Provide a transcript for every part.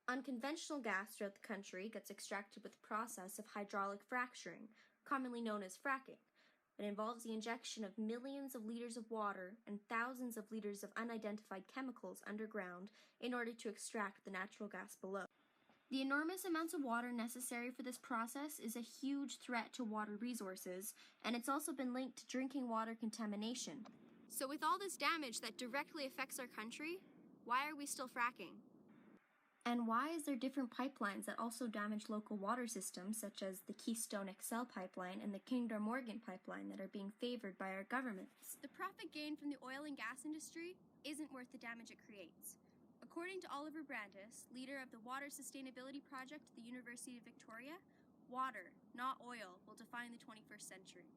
unconventional gas throughout the country gets extracted with the process of hydraulic fracturing, commonly known as fracking. It involves the injection of millions of liters of water and thousands of liters of unidentified chemicals underground in order to extract the natural gas below. The enormous amounts of water necessary for this process is a huge threat to water resources, and it's also been linked to drinking water contamination. So with all this damage that directly affects our country, why are we still fracking? And why is there different pipelines that also damage local water systems, such as the Keystone XL pipeline and the Kinder Morgan pipeline, that are being favored by our governments? The profit gained from the oil and gas industry isn't worth the damage it creates. According to Oliver Brandis, leader of the Water Sustainability Project at the University of Victoria, water, not oil, will define the 21st century.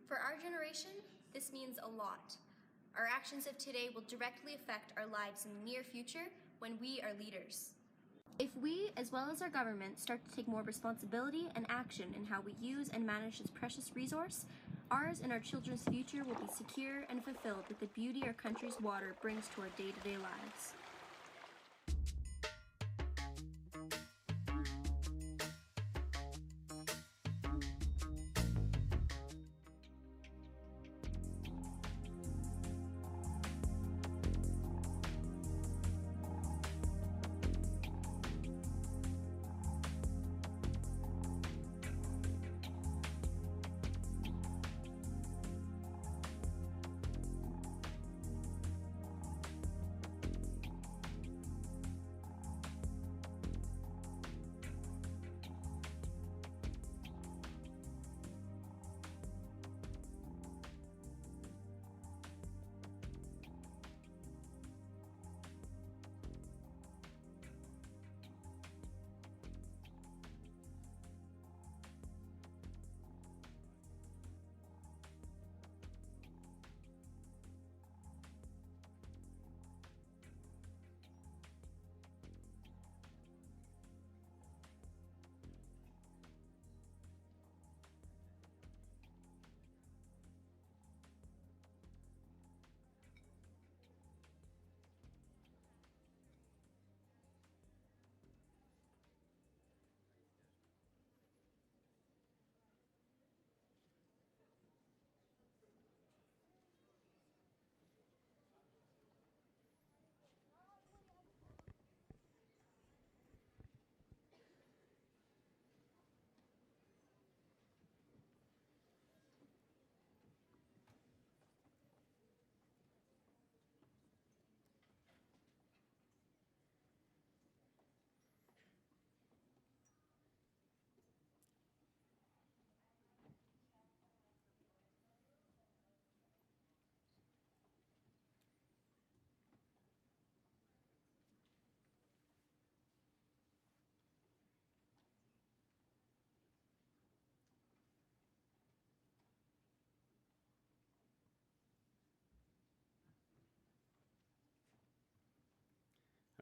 For our generation, this means a lot. Our actions of today will directly affect our lives in the near future when we are leaders. If we, as well as our government, start to take more responsibility and action in how we use and manage this precious resource, ours and our children's future will be secure and fulfilled with the beauty our country's water brings to our day-to-day lives.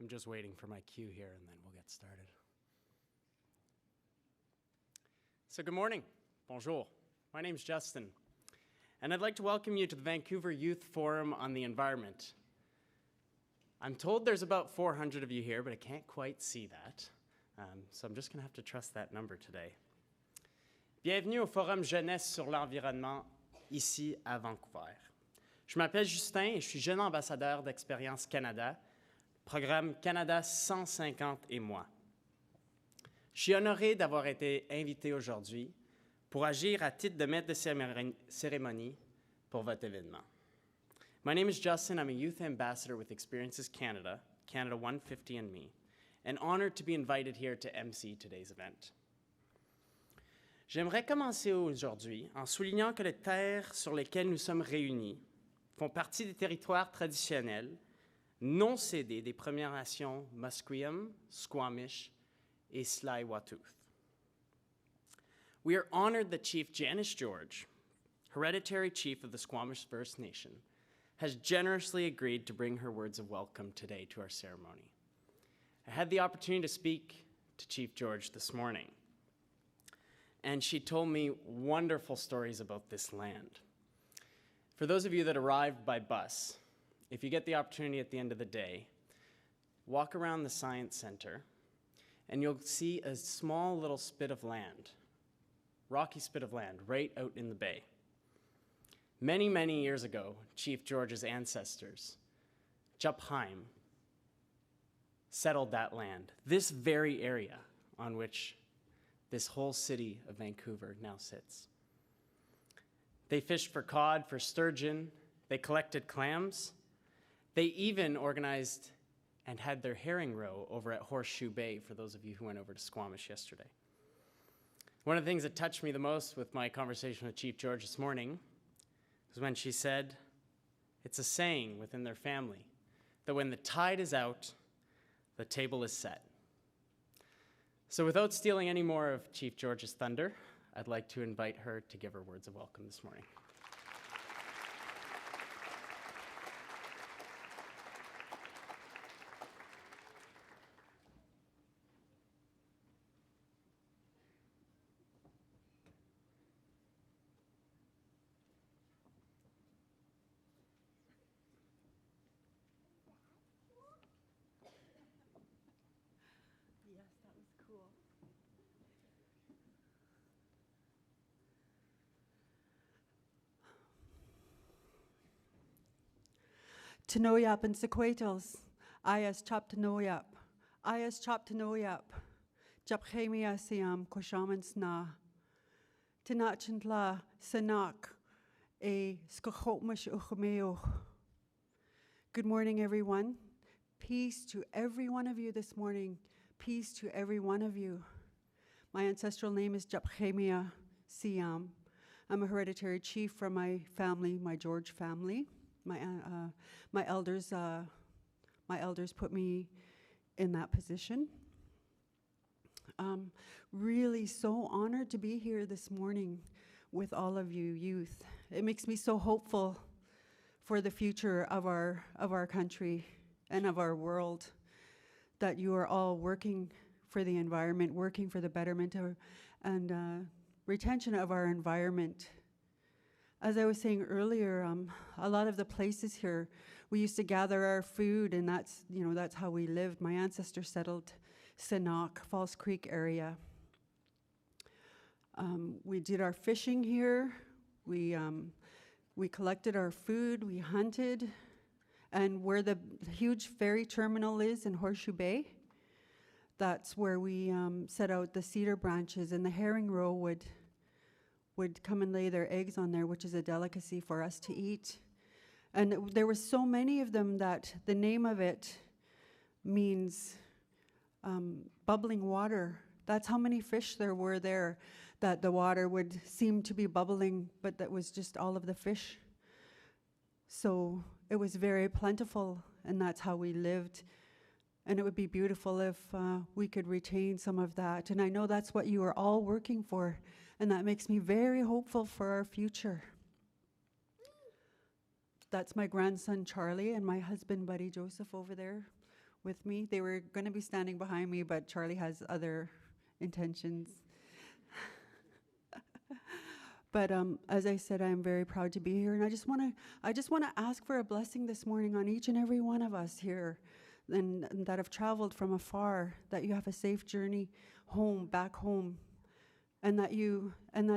I'm just waiting for my cue here, and then we'll get started. So good morning. Bonjour. My name's Justin, and I'd like to welcome you to the Vancouver Youth Forum on the Environment. I'm told there's about 400 of you here, but I can't quite see that, so I'm just going to have to trust that number today. Bienvenue au Forum Jeunesse sur l'environnement, ici à Vancouver. Je m'appelle Justin et je suis jeune ambassadeur d'Expérience Canada, programme Canada 150 et moi. Je suis honoré d'avoir été invité aujourd'hui pour agir à titre de maître de cérémonie pour votre événement. My name is Justin. I'm a youth ambassador with Experiences Canada, Canada 150&Me, and honored to be invited here to MC today's event. J'aimerais commencer aujourd'hui en soulignant que les terres sur lesquelles nous sommes réunis font partie des territoires traditionnels non cédés des Premières Nations Musqueam, Squamish, et Tsleil-Waututh. We are honored that Chief Janice George, hereditary chief of the Squamish First Nation, has generously agreed to bring her words of welcome today to our ceremony. I had the opportunity to speak to Chief George this morning, and she told me wonderful stories about this land. For those of you that arrived by bus, if you get the opportunity at the end of the day, walk around the Science Center, and you'll see a small little spit of land, rocky spit of land, right out in the bay. Many, many years ago, Chief George's ancestors, Jupheim, settled that land, this very area on which this whole city of Vancouver now sits. They fished for cod, for sturgeon, they collected clams, they even organized and had their herring row over at Horseshoe Bay, for those of you who went over to Squamish yesterday. One of the things that touched me the most with my conversation with Chief George this morning was when she said, it's a saying within their family that when the tide is out, the table is set. So without stealing any more of Chief George's thunder, I'd like to invite her to give her words of welcome this morning. Yes, that was cool. Tanoyap and Sequatals, Ayas Chaptanoyap, Ayas Chaptanoyap, Japchemia Siam Koshamans Na, Tinachantla Sanak, a Skachotmash Uchmeoch. Good morning, everyone. Peace to every one of you this morning. Peace to every one of you. My ancestral name is Japchemia Siam. I'm a hereditary chief from my family, my George family. My elders put me in that position. Really so honored to be here this morning with all of you youth. It makes me so hopeful for the future of our country and of our world, that you are all working for the environment, working for the betterment and retention of our environment. As I was saying earlier, a lot of the places here, we used to gather our food, and that's how we lived. My ancestors settled Sinnock, False Creek area. We did our fishing here. We collected our food. We hunted, and where the huge ferry terminal is in Horseshoe Bay, that's where we set out the cedar branches, and the herring roe would come and lay their eggs on there, which is a delicacy for us to eat. And there were so many of them that the name of it means bubbling water. That's how many fish there were there, that the water would seem to be bubbling, but that was just all of the fish. So it was very plentiful, and that's how we lived. And it would be beautiful if we could retain some of that. And I know that's what you are all working for, and that makes me very hopeful for our future. That's my grandson, Charlie, and my husband, Buddy Joseph, over there with me. They were going to be standing behind me, but Charlie has other intentions. But as I said, I'm very proud to be here, and I just want to ask for a blessing this morning on each and every one of us here, and that have traveled from afar, that you have a safe journey home, back home, and that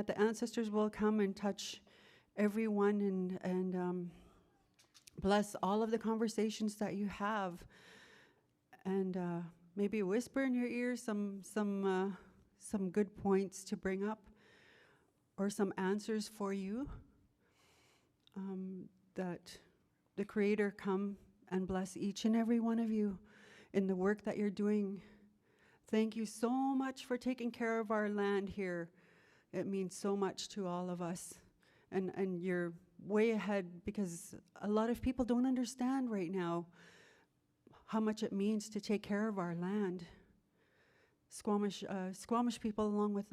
the ancestors will come and touch everyone and bless all of the conversations that you have, and maybe whisper in your ear some good points to bring up, or some answers for you, that the Creator come and bless each and every one of you in the work that you're doing. Thank you so much for taking care of our land here. It means so much to all of us. And you're way ahead, because a lot of people don't understand right now how much it means to take care of our land. Squamish people, along with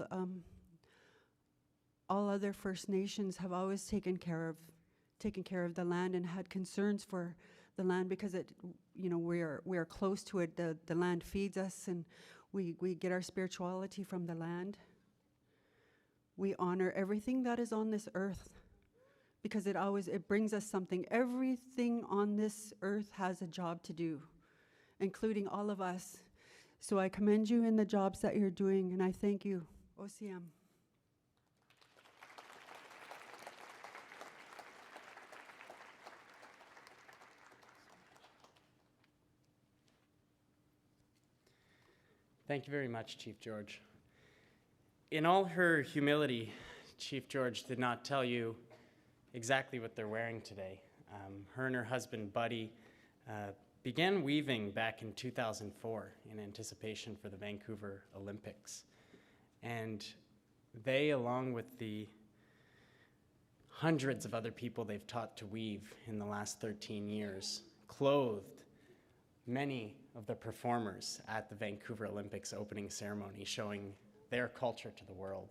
all other First Nations, have always taken care of the land and had concerns for the land, because we are close to it. The land feeds us, and we get our spirituality from the land. We honor everything that is on this earth, because it brings us something. Everything on this earth has a job to do, including all of us. So I commend you in the jobs that you're doing, and I thank you. OCM. Thank you very much, Chief George. In all her humility, Chief George did not tell you exactly what they're wearing today. Her and her husband, Buddy, began weaving back in 2004 in anticipation for the Vancouver Olympics. And they, along with the hundreds of other people they've taught to weave in the last 13 years, clothed many of the performers at the Vancouver Olympics opening ceremony, showing their culture to the world.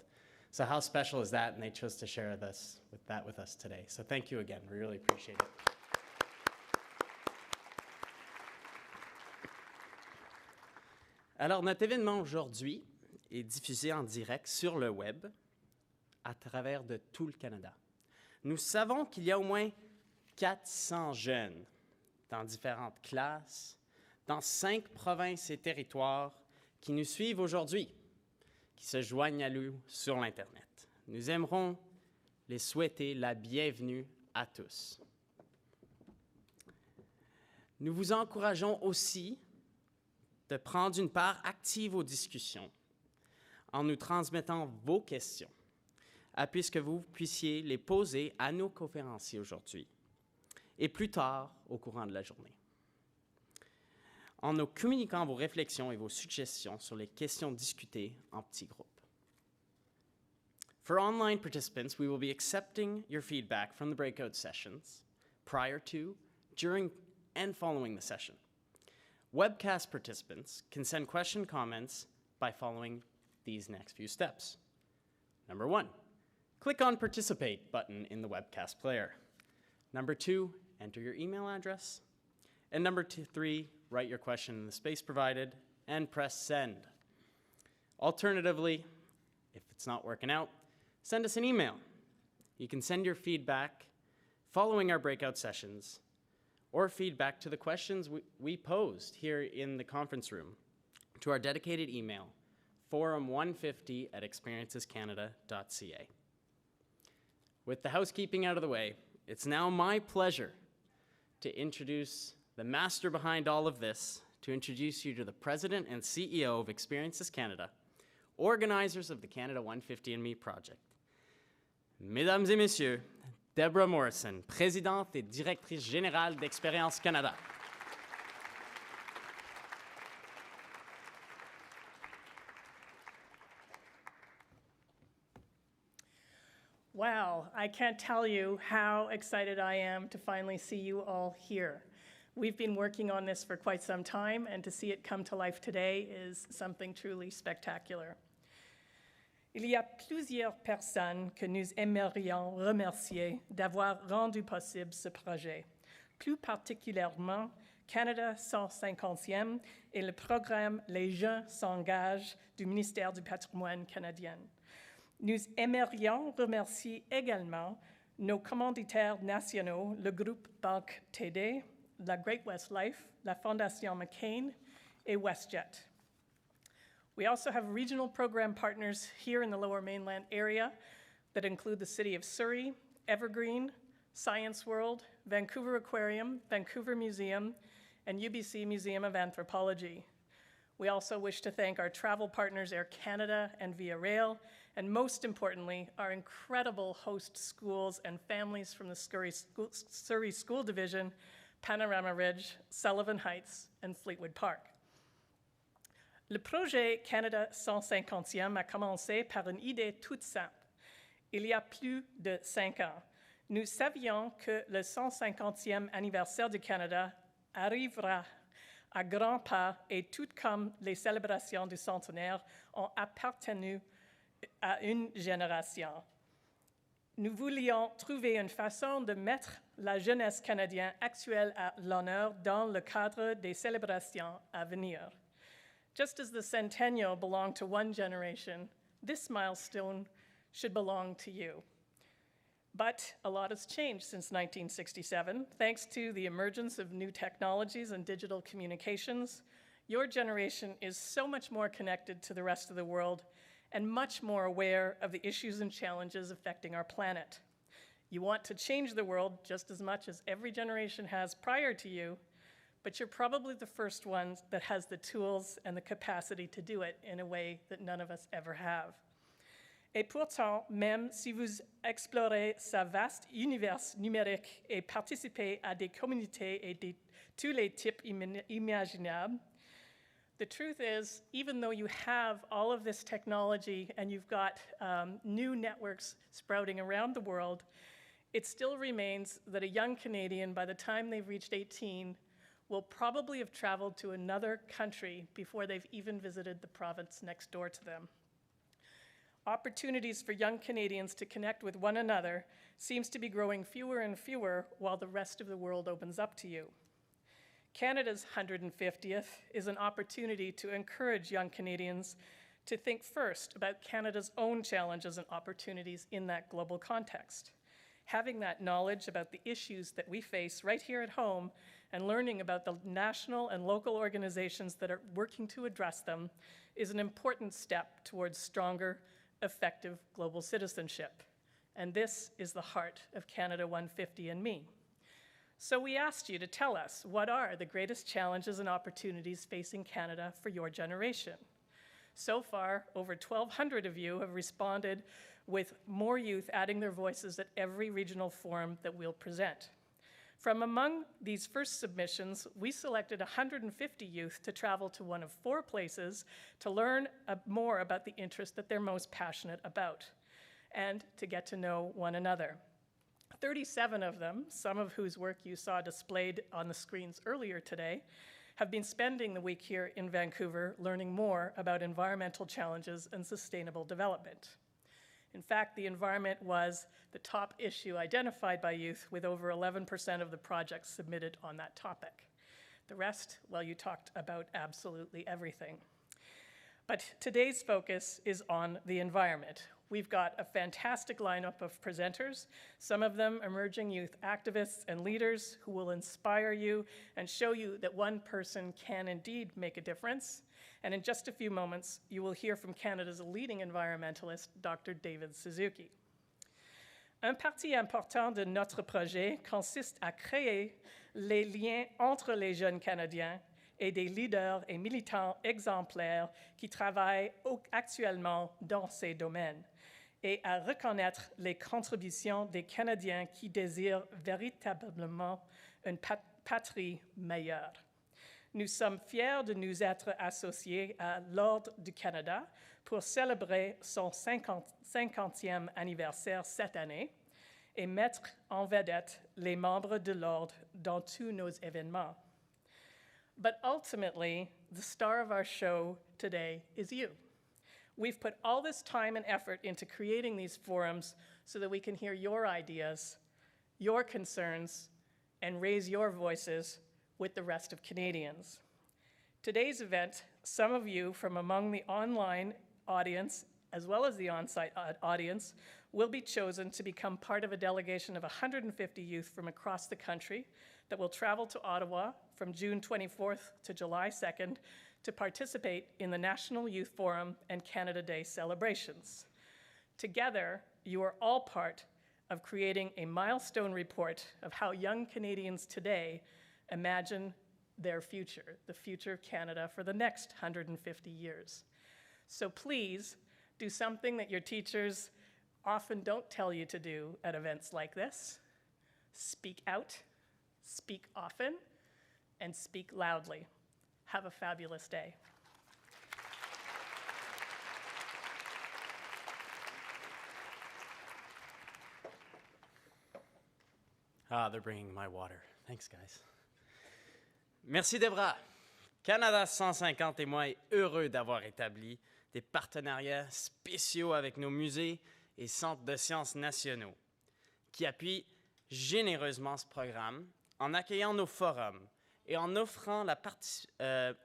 So how special is that? And they chose to share that with us today. So thank you again. We really appreciate it. Alors, notre événement aujourd'hui est diffusé en direct sur le web à travers de tout le Canada. Nous savons qu'il y a au moins 400 jeunes dans différentes classes, dans 5 provinces et territoires qui nous suivent aujourd'hui, qui se joignent à nous sur l'Internet. Nous aimerons les souhaiter la bienvenue à tous. Nous vous encourageons aussi de prendre une part active aux discussions en nous transmettant vos questions, puisque vous puissiez les poser à nos conférenciers aujourd'hui et plus tard au courant de la journée. En nous communiquant vos réflexions et vos suggestions sur les questions discutées en petits groupes. For online participants, we will be accepting your feedback from the breakout sessions prior to, during, and following the session. Webcast participants can send question comments by following these next few steps. Number 1, click on Participate button in the webcast player. Number 2, enter your email address. And number 3, write your question in the space provided and press send. Alternatively, if it's not working out, send us an email. You can send your feedback following our breakout sessions or feedback to the questions we posed here in the conference room to our dedicated email, forum150@experiencescanada.ca. With the housekeeping out of the way, it's now my pleasure to introduce the master behind all of this, to introduce you to the President and CEO of Experiences Canada, organizers of the Canada 150&Me project. Mesdames et messieurs, Deborah Morrison, présidente et directrice générale d'Expériences Canada. Wow, I can't tell you how excited I am to finally see you all here. We've been working on this for quite some time, and to see it come to life today is something truly spectacular. Il y a plusieurs personnes que nous aimerions remercier d'avoir rendu possible ce projet, plus particulièrement Canada 150e et le programme Les Jeunes s'engagent du ministère du Patrimoine canadien. Nous aimerions remercier également nos commanditaires nationaux, le groupe Banque TD, la Great West Life, la Fondation McCain, et WestJet. We also have regional program partners here in the Lower Mainland area that include the City of Surrey, Evergreen, Science World, Vancouver Aquarium, Vancouver Museum, and UBC Museum of Anthropology. We also wish to thank our travel partners Air Canada and Via Rail, and most importantly, our incredible host schools and families from the Surrey School Division, Panorama Ridge, Sullivan Heights, and Fleetwood Park. Le projet Canada 150e a commencé par une idée toute simple. Il y a plus de 5 ans, nous savions que le 150e anniversaire du Canada arrivera à grands pas et tout comme les célébrations du centenaire ont appartenu à une génération. Nous voulions trouver une façon de mettre la jeunesse canadienne actuelle à l'honneur dans le cadre des célébrations à venir. Just as the centennial belonged to one generation, this milestone should belong to you. But a lot has changed since 1967, thanks to the emergence of new technologies and digital communications. Your generation is so much more connected to the rest of the world and much more aware of the issues and challenges affecting our planet. You want to change the world just as much as every generation has prior to you, but you're probably the first one that has the tools and the capacity to do it in a way that none of us ever have. Et pourtant, même si vous explorez ce vaste univers numérique et participez à des communautés et de tous les types imaginables, the truth is, even though you have all of this technology and you've got new networks sprouting around the world, it still remains that a young Canadian, by the time they've reached 18, will probably have traveled to another country before they've even visited the province next door to them. Opportunities for young Canadians to connect with one another seems to be growing fewer and fewer while the rest of the world opens up to you. Canada's 150th is an opportunity to encourage young Canadians to think first about Canada's own challenges and opportunities in that global context. Having that knowledge about the issues that we face right here at home and learning about the national and local organizations that are working to address them is an important step towards stronger, effective global citizenship. And this is the heart of Canada 150&Me. So we asked you to tell us, what are the greatest challenges and opportunities facing Canada for your generation? So far, over 1,200 of you have responded, with more youth adding their voices at every regional forum that we'll present. From among these first submissions, we selected 150 youth to travel to one of 4 places to learn more about the interest that they're most passionate about and to get to know one another. 37 of them, some of whose work you saw displayed on the screens earlier today, have been spending the week here in Vancouver learning more about environmental challenges and sustainable development. In fact, the environment was the top issue identified by youth, with over 11% of the projects submitted on that topic. The rest, well, you talked about absolutely everything. But today's focus is on the environment. We've got a fantastic lineup of presenters, some of them emerging youth activists and leaders who will inspire you and show you that one person can indeed make a difference. And in just a few moments, you will hear from Canada's leading environmentalist, Dr. David Suzuki. Un parti important de notre projet consiste à créer les liens entre les jeunes Canadiens et des leaders et militants exemplaires qui travaillent actuellement dans ces domaines, et à reconnaître les contributions des Canadiens qui désirent véritablement une patrie meilleure. Nous sommes fiers de nous être associés à l'Ordre du Canada pour célébrer son 50e anniversaire cette année et mettre en vedette les membres de l'Ordre dans tous nos événements. But ultimately, the star of our show today is you. We've put all this time and effort into creating these forums so that we can hear your ideas, your concerns, and raise your voices with the rest of Canadians. Today's event, some of you from among the online audience, as well as the on-site audience, will be chosen to become part of a delegation of 150 youth from across the country that will travel to Ottawa from June 24th to July 2nd to participate in the National Youth Forum and Canada Day celebrations. Together, you are all part of creating a milestone report of how young Canadians today imagine their future, the future of Canada for the next 150 years. So please do something that your teachers often don't tell you to do at events like this. Speak out, speak often, and speak loudly. Have a fabulous day. Ah, they're bringing my water. Thanks, guys. Merci, Debra. Canada 150 et moi est heureux d'avoir établi des partenariats spéciaux avec nos musées et centres de sciences nationaux qui appuient généreusement ce programme en accueillant nos forums et en offrant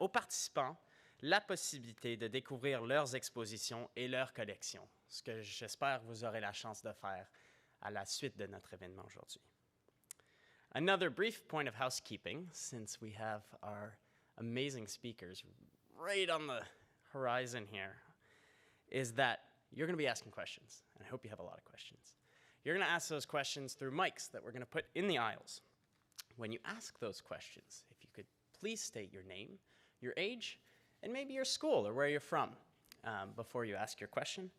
aux participants la possibilité de découvrir leurs expositions et leurs collections, ce que j'espère vous aurez la chance de faire à la suite de notre événement aujourd'hui. Another brief point of housekeeping, since we have our amazing speakers right on the horizon here, is that you're going to be asking questions, and I hope you have a lot of questions. You're going to ask those questions through mics that we're going to put in the aisles. When you ask those questions, if you could please state your name, your age, and maybe your school or where you're from before you ask your question.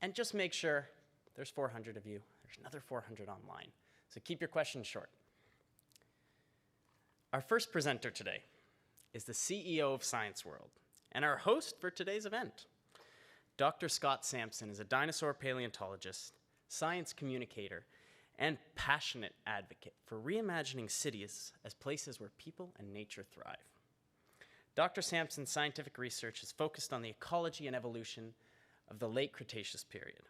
And just make sure, there's 400 of you, there's another 400 online. So keep your questions short. Our first presenter today is the CEO of Science World and our host for today's event. Dr. Scott Sampson is a dinosaur paleontologist, science communicator, and passionate advocate for reimagining cities as places where people and nature thrive. Dr. Sampson's scientific research is focused on the ecology and evolution of the late Cretaceous period,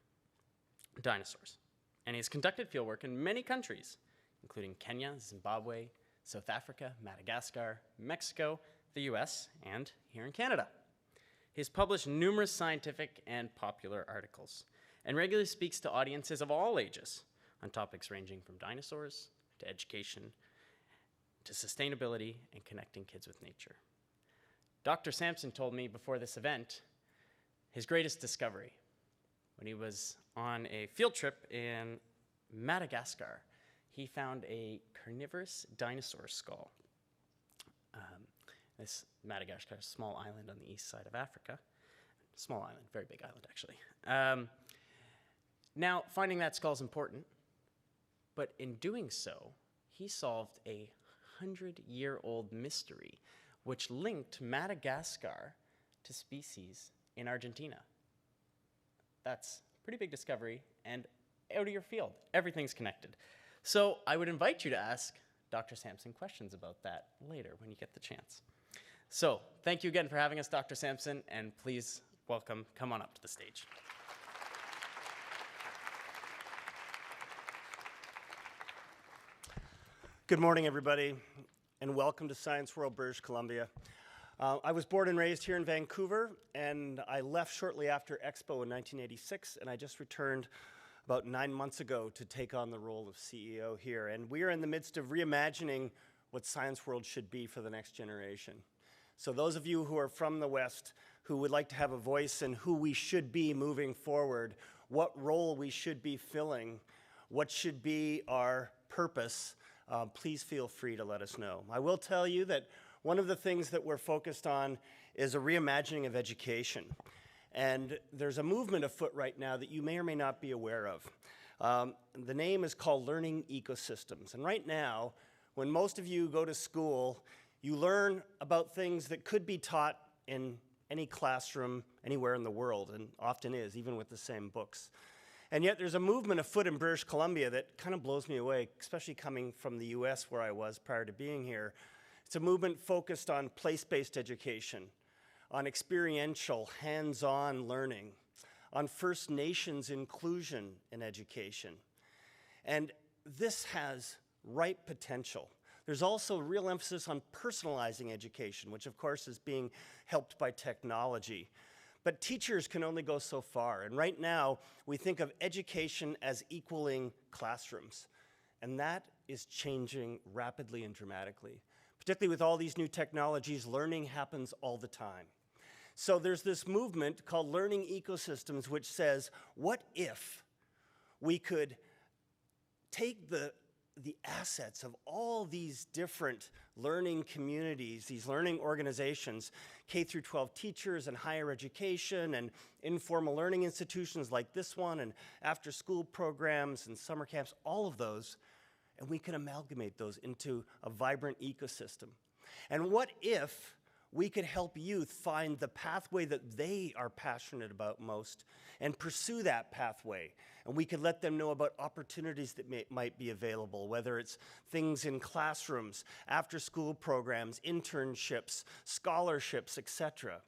dinosaurs, and he has conducted fieldwork in many countries, including Kenya, Zimbabwe, South Africa, Madagascar, Mexico, the US, and here in Canada. He has published numerous scientific and popular articles and regularly speaks to audiences of all ages on topics ranging from dinosaurs to education to sustainability and connecting kids with nature. Dr. Sampson told me before this event his greatest discovery when he was on a field trip in Madagascar. He found a carnivorous dinosaur skull. This Madagascar, small island on the east side of Africa. Small island, very big island actually. Now, finding that skull is important, but in doing so, he solved a 100-year-old mystery which linked Madagascar to species in Argentina. That's a pretty big discovery and out of your field. Everything's connected. So I would invite you to ask Dr. Sampson questions about that later when you get the chance. So thank you again for having us, Dr. Sampson, and please come on up to the stage. Good morning, everybody, and welcome to Science World, British Columbia. I was born and raised here in Vancouver, and I left shortly after Expo in 1986, and I just returned about 9 months ago to take on the role of CEO here. And we are in the midst of reimagining what Science World should be for the next generation. So those of you who are from the West, who would like to have a voice in who we should be moving forward, what role we should be filling, what should be our purpose, please feel free to let us know. I will tell you that one of the things that we're focused on is a reimagining of education. And there's a movement afoot right now that you may or may not be aware of. The name is called Learning Ecosystems. And right now, when most of you go to school, you learn about things that could be taught in any classroom anywhere in the world, and often is, even with the same books. And yet there's a movement afoot in British Columbia that kind of blows me away, especially coming from the US where I was prior to being here. It's a movement focused on place-based education, on experiential, hands-on learning, on First Nations inclusion in education. And this has ripe potential. There's also real emphasis on personalizing education, which of course is being helped by technology. But teachers can only go so far. And right now, we think of education as equaling classrooms. And that is changing rapidly and dramatically. Particularly with all these new technologies, learning happens all the time. So there's this movement called Learning Ecosystems, which says, what if we could take the assets of all these different learning communities, these learning organizations, K through 12 teachers and higher education and informal learning institutions like this one and after-school programs and summer camps, all of those, and we can amalgamate those into a vibrant ecosystem. And what if we could help youth find the pathway that they are passionate about most and pursue that pathway? And we could let them know about opportunities that might be available, whether it's things in classrooms, after-school programs, internships, scholarships, etc.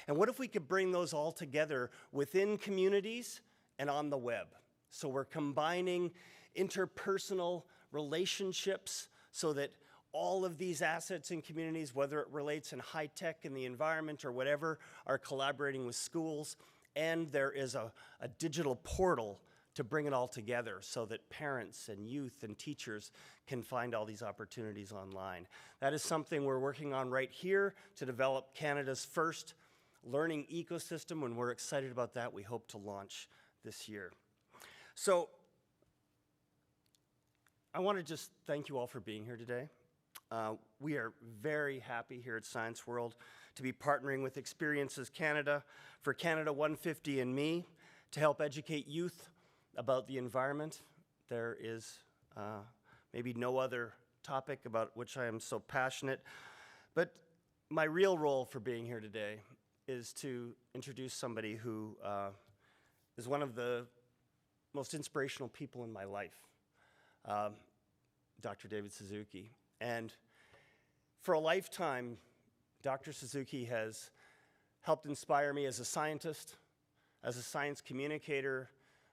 And what if we could bring those all together within communities and on the web? So we're combining interpersonal relationships so that all of these assets in communities, whether it relates in high tech in the environment or whatever, are collaborating with schools. And there is a digital portal to bring it all together so that parents and youth and teachers can find all these opportunities online. That is something we're working on right here to develop Canada's first learning ecosystem, and we're excited about that. We hope to launch this year. So I want to just thank you all for being here today. We are very happy here at Science World to be partnering with Experiences Canada for Canada 150&Me to help educate youth about the environment. There is maybe no other topic about which I am so passionate, but my real role for being here today is to introduce somebody who is one of the most inspirational people in my life, Dr. David Suzuki. And for a lifetime, Dr. Suzuki has helped inspire me as a scientist, as a science communicator.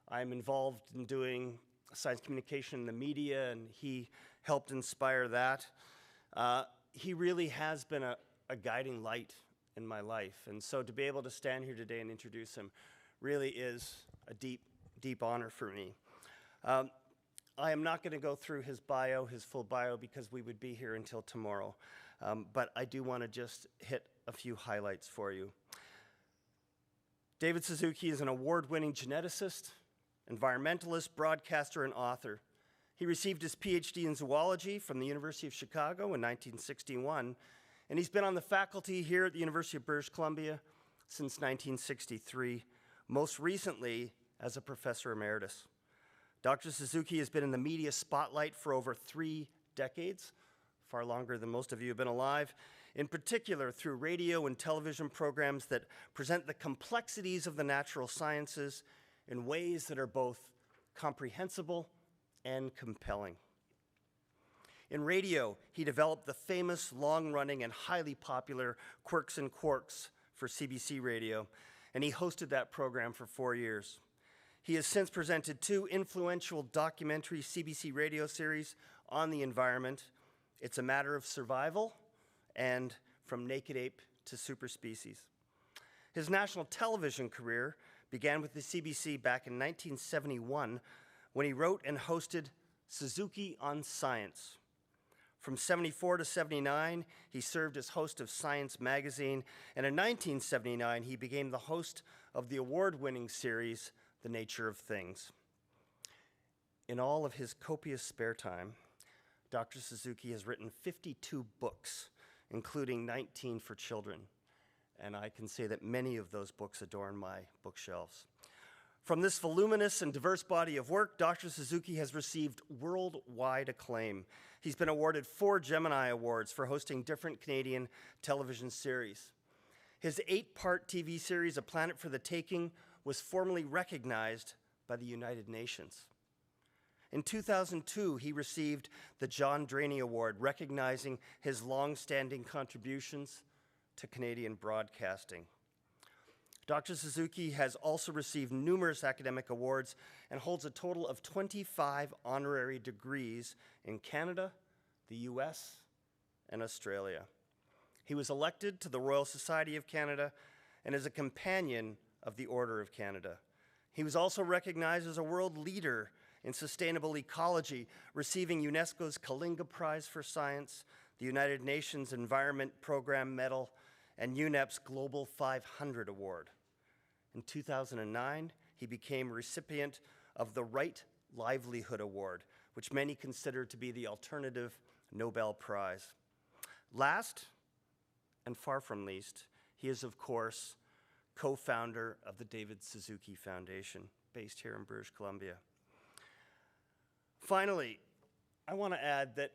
I'm involved in doing science communication in the media, and he helped inspire that. He really has been a guiding light in my life. And so to be able to stand here today and introduce him really is a deep, deep honor for me. I am not going to go through his full bio, because we would be here until tomorrow. But I do want to just hit a few highlights for you. David Suzuki is an award-winning geneticist, environmentalist, broadcaster, and author. He received his PhD in zoology from the University of Chicago in 1961, and he's been on the faculty here at the University of British Columbia since 1963, most recently as a professor emeritus. Dr. Suzuki has been in the media spotlight for over 3 decades, far longer than most of you have been alive, in particular through radio and television programs that present the complexities of the natural sciences in ways that are both comprehensible and compelling. In radio, he developed the famous, long-running, and highly popular Quirks and Quarks for CBC Radio, and he hosted that program for 4 years. He has since presented 2 influential documentary CBC radio series on the environment, It's a Matter of Survival and From Naked Ape to Superspecies. His national television career began with the CBC back in 1971 when he wrote and hosted Suzuki on Science. From 74 to 79, he served as host of Science magazine, and in 1979, he became the host of the award-winning series, The Nature of Things. In all of his copious spare time, Dr. Suzuki has written 52 books, including 19 for children, and I can say that many of those books adorn my bookshelves. From this voluminous and diverse body of work, Dr. Suzuki has received worldwide acclaim. He's been awarded 4 Gemini Awards for hosting different Canadian television series. His 8-part TV series, A Planet for the Taking, was formally recognized by the United Nations. In 2002, he received the John Draney Award, recognizing his long-standing contributions to Canadian broadcasting. Dr. Suzuki has also received numerous academic awards and holds a total of 25 honorary degrees in Canada, the US, and Australia. He was elected to the Royal Society of Canada and is a companion of the Order of Canada. He was also recognized as a world leader in sustainable ecology, receiving UNESCO's Kalinga Prize for Science, the United Nations Environment Program Medal, and UNEP's Global 500 Award. In 2009, he became a recipient of the Right Livelihood Award, which many consider to be the alternative Nobel Prize. Last, and far from least, he is, of course, co-founder of the David Suzuki Foundation, based here in British Columbia. Finally, I want to add that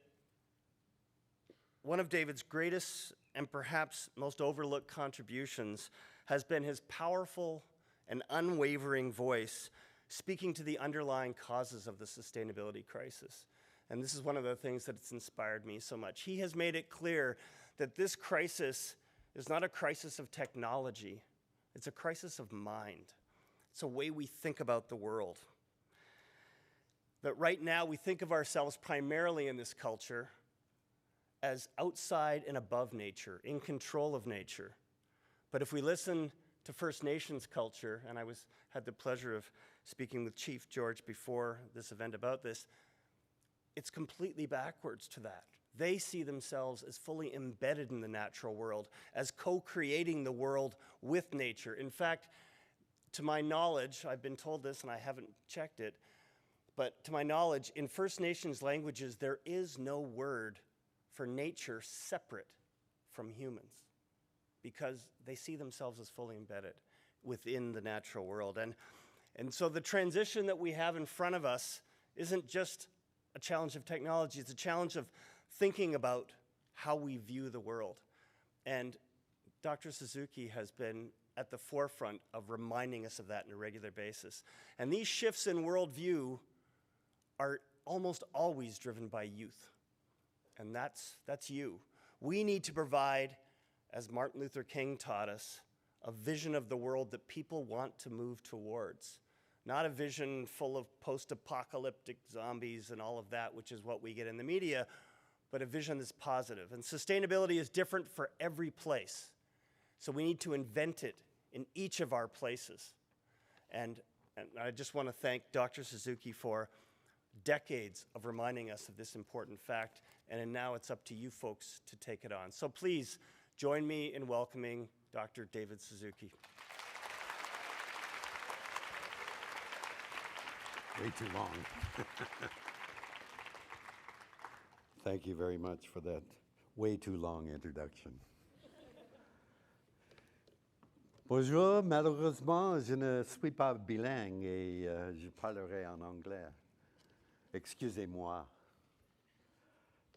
one of David's greatest and perhaps most overlooked contributions has been his powerful and unwavering voice speaking to the underlying causes of the sustainability crisis. And this is one of the things that's inspired me so much. He has made it clear that this crisis is not a crisis of technology, it's a crisis of mind. It's a way we think about the world. That right now we think of ourselves primarily in this culture as outside and above nature, in control of nature. But if we listen to First Nations culture, and had the pleasure of speaking with Chief George before this event about this, it's completely backwards to that. They see themselves as fully embedded in the natural world, as co-creating the world with nature. In fact, to my knowledge, I've been told this and I haven't checked it, but to my knowledge, in First Nations languages, there is no word for nature separate from humans, because they see themselves as fully embedded within the natural world. And so the transition that we have in front of us isn't just a challenge of technology, it's a challenge of thinking about how we view the world. And Dr. Suzuki has been at the forefront of reminding us of that on a regular basis. And these shifts in worldview are almost always driven by youth. And that's you. We need to provide, as Martin Luther King taught us, a vision of the world that people want to move towards. Not a vision full of post-apocalyptic zombies and all of that, which is what we get in the media, but a vision that's positive. And sustainability is different for every place. So we need to invent it in each of our places. And I just want to thank Dr. Suzuki for decades of reminding us of this important fact, and now it's up to you folks to take it on. So please join me in welcoming Dr. David Suzuki. Way too long. Thank you very much for that way too long introduction. Bonjour, malheureusement, je ne suis pas bilingue et je parlerai en anglais. Excusez-moi.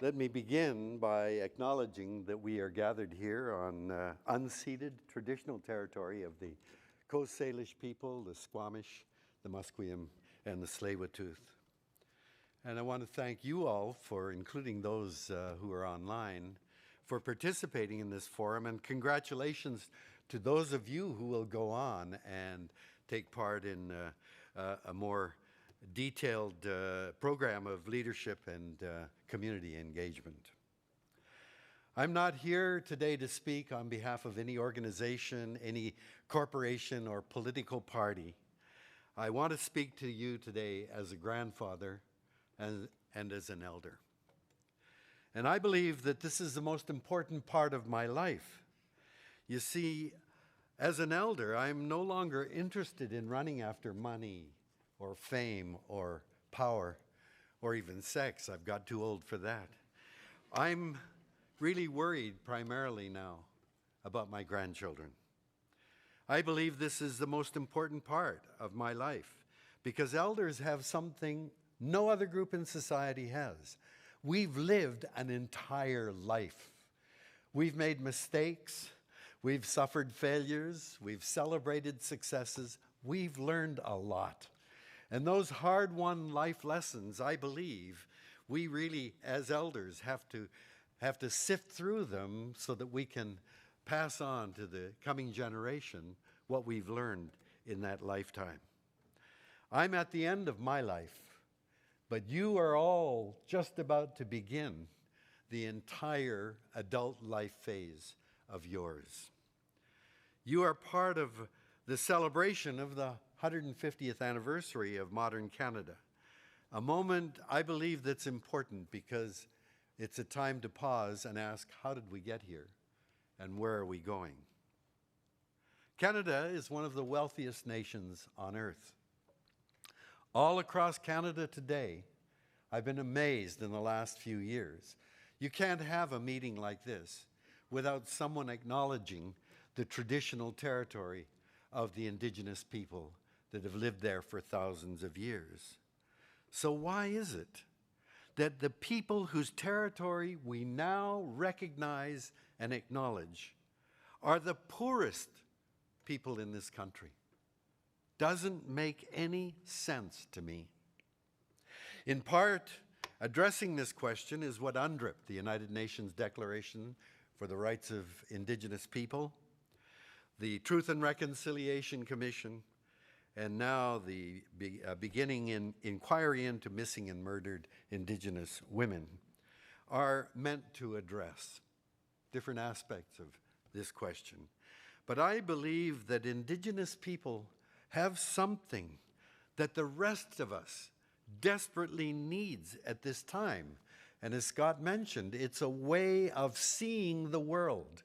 Let me begin by acknowledging that we are gathered here on unceded traditional territory of the Coast Salish people, the Squamish, the Musqueam, and the Tsleil-Waututh. And I want to thank you all for, including those who are online, for participating in this forum, and congratulations to those of you who will go on and take part in a more detailed program of leadership and community engagement. I'm not here today to speak on behalf of any organization, any corporation, or political party. I want to speak to you today as a grandfather and as an elder. And I believe that this is the most important part of my life. You see, as an elder, I'm no longer interested in running after money or fame or power or even sex. I've got too old for that. I'm really worried primarily now about my grandchildren. I believe this is the most important part of my life because elders have something no other group in society has. We've lived an entire life. We've made mistakes. We've suffered failures. We've celebrated successes. We've learned a lot. And those hard-won life lessons, I believe, we really, as elders, have to sift through them so that we can pass on to the coming generation what we've learned in that lifetime. I'm at the end of my life, but you are all just about to begin the entire adult life phase of yours. You are part of the celebration of the 150th anniversary of modern Canada, a moment I believe that's important because it's a time to pause and ask, how did we get here and where are we going? Canada is one of the wealthiest nations on earth. All across Canada today, I've been amazed in the last few years. You can't have a meeting like this without someone acknowledging the traditional territory of the Indigenous people that have lived there for thousands of years. So why is it that the people whose territory we now recognize and acknowledge are the poorest people in this country? Doesn't make any sense to me. In part, addressing this question is what UNDRIP, the United Nations Declaration for the Rights of Indigenous People, the Truth and Reconciliation Commission, and now the beginning an inquiry into missing and murdered Indigenous women are meant to address different aspects of this question. But I believe that Indigenous people have something that the rest of us desperately needs at this time. And as Scott mentioned, it's a way of seeing the world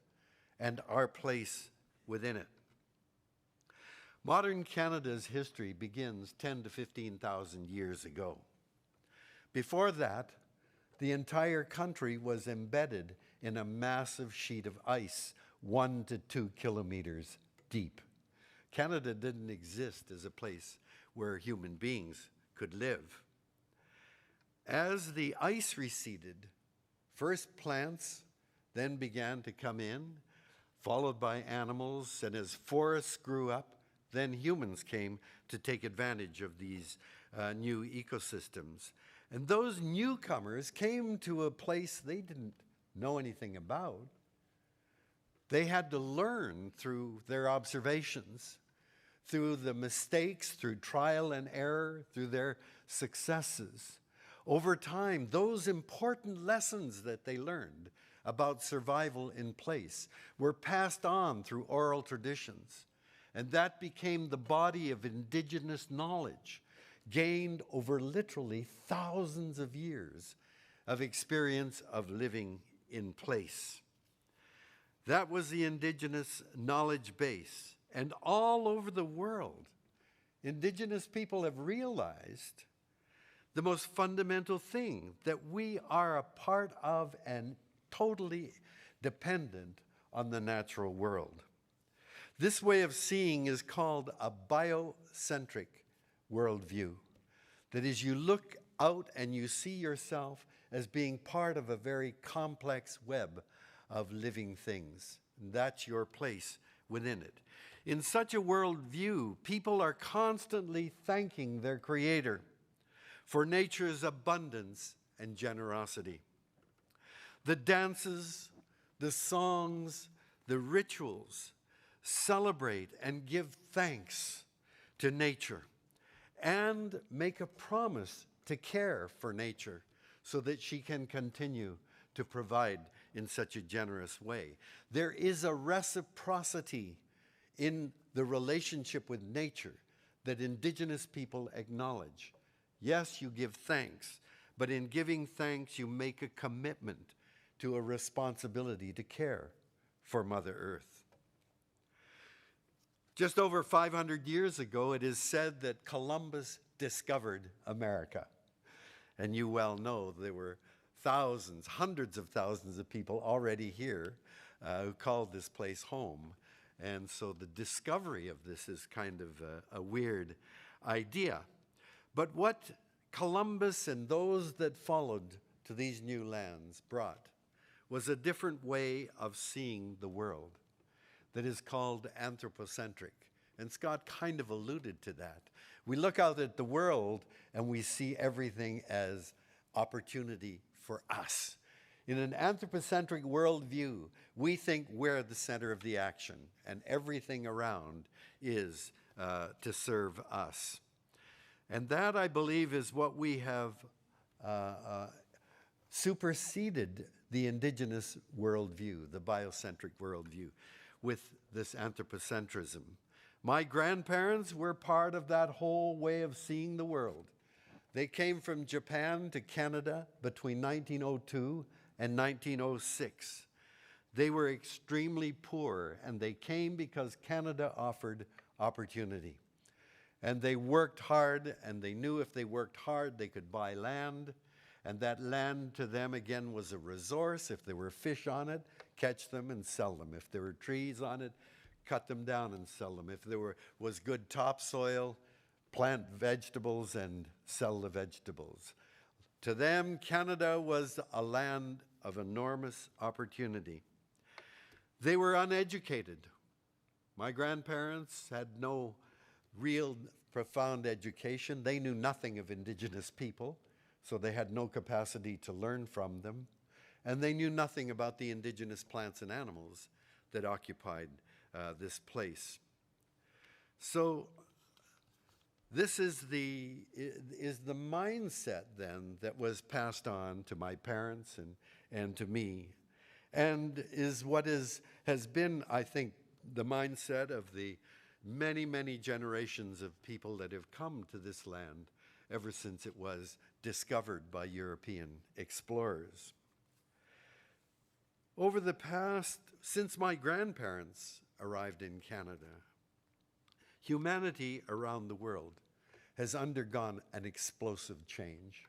and our place within it. Modern Canada's history begins 10 to 15,000 years ago. Before that, the entire country was embedded in a massive sheet of ice, 1 to 2 kilometers deep. Canada didn't exist as a place where human beings could live. As the ice receded, first plants then began to come in, followed by animals, and as forests grew up, then humans came to take advantage of these new ecosystems. And those newcomers came to a place they didn't know anything about. They had to learn through their observations, through the mistakes, through trial and error, through their successes. Over time, those important lessons that they learned about survival in place were passed on through oral traditions. And that became the body of Indigenous knowledge, gained over literally thousands of years of experience of living in place. That was the Indigenous knowledge base. And all over the world, Indigenous people have realized the most fundamental thing, that we are a part of and totally dependent on the natural world. This way of seeing is called a biocentric worldview. That is, you look out and you see yourself as being part of a very complex web of living things. And that's your place within it. In such a worldview, people are constantly thanking their Creator for nature's abundance and generosity. The dances, the songs, the rituals celebrate and give thanks to nature and make a promise to care for nature so that she can continue to provide in such a generous way. There is a reciprocity in the relationship with nature that Indigenous people acknowledge. Yes, you give thanks, but in giving thanks, you make a commitment to a responsibility to care for Mother Earth. Just over 500 years ago, it is said that Columbus discovered America. And you well know there were thousands, hundreds of thousands of people already here who called this place home. And so the discovery of this is kind of a weird idea. But what Columbus and those that followed to these new lands brought was a different way of seeing the world that is called anthropocentric. And Scott kind of alluded to that. We look out at the world and we see everything as opportunity for us. In an anthropocentric worldview, we think we're the center of the action and everything around is to serve us. And that, I believe, is what we have superseded the Indigenous worldview, the biocentric worldview, with this anthropocentrism. My grandparents were part of that whole way of seeing the world. They came from Japan to Canada between 1902 and 1906. They were extremely poor, and they came because Canada offered opportunity. And they worked hard, and they knew if they worked hard, they could buy land. And that land to them, again, was a resource. If there were fish on it, catch them and sell them. If there were trees on it, cut them down and sell them. If there was good topsoil, plant vegetables and sell the vegetables. To them, Canada was a land of enormous opportunity. They were uneducated. My grandparents had no real profound education. They knew nothing of Indigenous people, so they had no capacity to learn from them. And they knew nothing about the Indigenous plants and animals that occupied this place. So this is the mindset then that was passed on to my parents and to me, and is what has been, I think, the mindset of the many, many generations of people that have come to this land ever since it was discovered by European explorers. Over the past, since my grandparents arrived in Canada, humanity around the world has undergone an explosive change.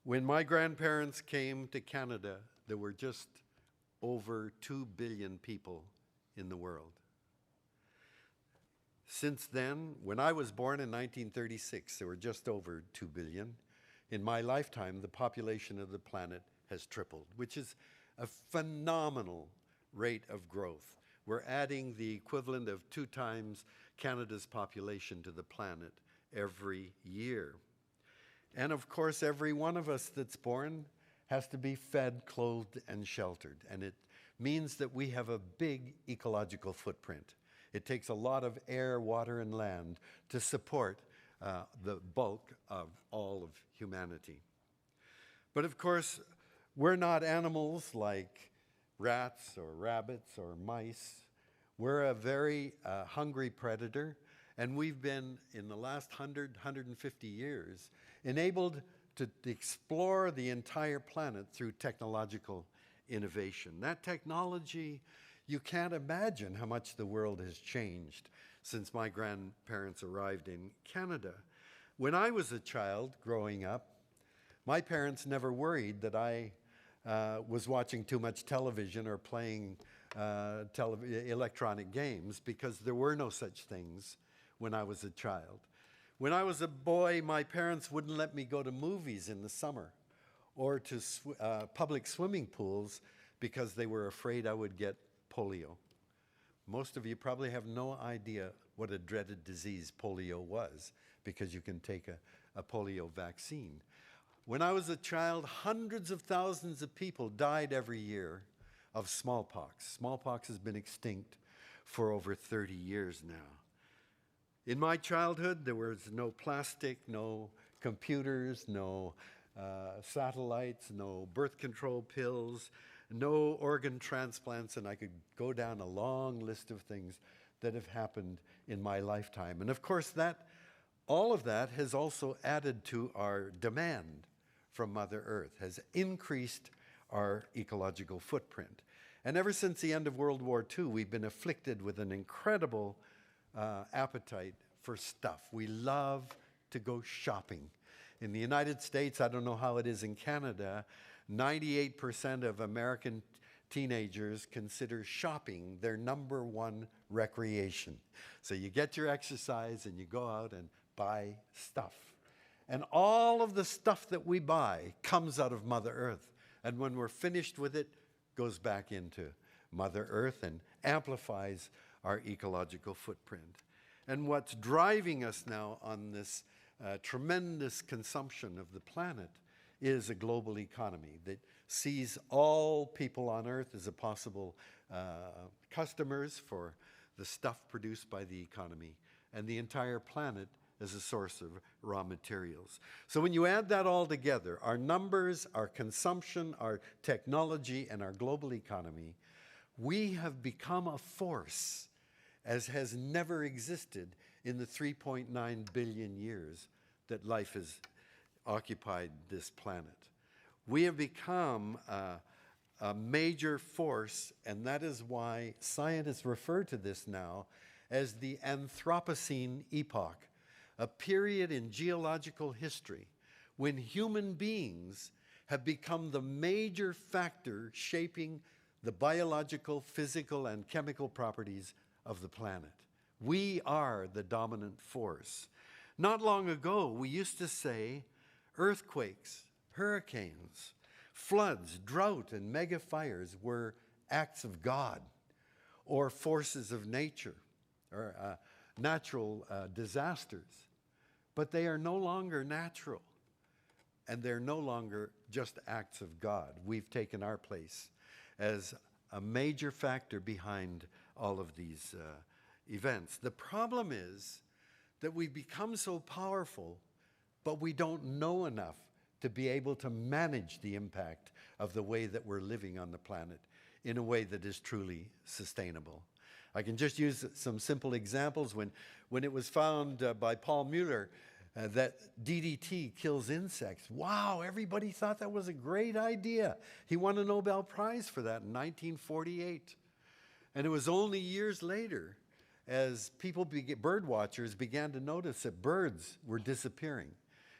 When my grandparents came to Canada, there were just over 2 billion people in the world. Since then, when I was born in 1936, there were just over 2 billion. In my lifetime, the population of the planet has tripled, which is a phenomenal rate of growth. We're adding the equivalent of 2 times Canada's population to the planet every year. And of course, every one of us that's born has to be fed, clothed, and sheltered. And it means that we have a big ecological footprint. It takes a lot of air, water, and land to support the bulk of all of humanity. But of course, we're not animals like rats or rabbits or mice. We're a very hungry predator, and we've been, in the last 150 years, enabled to explore the entire planet through technological innovation. That technology, you can't imagine how much the world has changed since my grandparents arrived in Canada. When I was a child growing up, my parents never worried that I was watching too much television or playing electronic games, because there were no such things when I was a child. When I was a boy, my parents wouldn't let me go to movies in the summer or to public swimming pools because they were afraid I would get polio. Most of you probably have no idea what a dreaded disease polio was, because you can take a polio vaccine. When I was a child, hundreds of thousands of people died every year of smallpox. Smallpox has been extinct for over 30 years now. In my childhood, there was no plastic, no computers, no satellites, no birth control pills, no organ transplants, and I could go down a long list of things that have happened in my lifetime. And of course, all of that has also added to our demand from Mother Earth, has increased our ecological footprint. And ever since the end of World War II, we've been afflicted with an incredible appetite for stuff. We love to go shopping. In the United States, I don't know how it is in Canada, 98% of American teenagers consider shopping their number one recreation. So you get your exercise and you go out and buy stuff. And all of the stuff that we buy comes out of Mother Earth. And when we're finished with it, goes back into Mother Earth and amplifies our ecological footprint. And what's driving us now on this tremendous consumption of the planet is a global economy that sees all people on Earth as a possible customers for the stuff produced by the economy, and the entire planet as a source of raw materials. So when you add that all together, our numbers, our consumption, our technology, and our global economy, we have become a force as has never existed in the 3.9 billion years that life has occupied this planet. We have become a major force, and that is why scientists refer to this now as the Anthropocene epoch, a period in geological history when human beings have become the major factor shaping the biological, physical, and chemical properties of the planet. We are the dominant force. Not long ago, we used to say earthquakes, hurricanes, floods, drought, and mega fires were acts of God or forces of nature or natural disasters. But they are no longer natural, and they're no longer just acts of God. We've taken our place as a major factor behind all of these events. The problem is that we've become so powerful, but we don't know enough to be able to manage the impact of the way that we're living on the planet in a way that is truly sustainable. I can just use some simple examples. When it was found by Paul Mueller that DDT kills insects, wow, everybody thought that was a great idea. He won a Nobel Prize for that in 1948. And it was only years later, as bird watchers began to notice that birds were disappearing,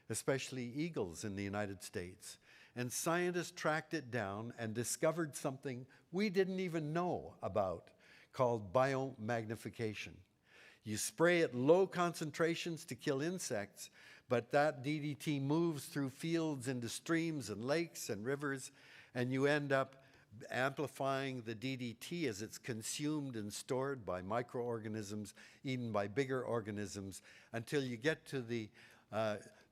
especially eagles in the United States. And scientists tracked it down and discovered something we didn't even know about called biomagnification. You spray at low concentrations to kill insects, but that DDT moves through fields into streams and lakes and rivers, and you end up amplifying the DDT as it's consumed and stored by microorganisms, eaten by bigger organisms, until you get to the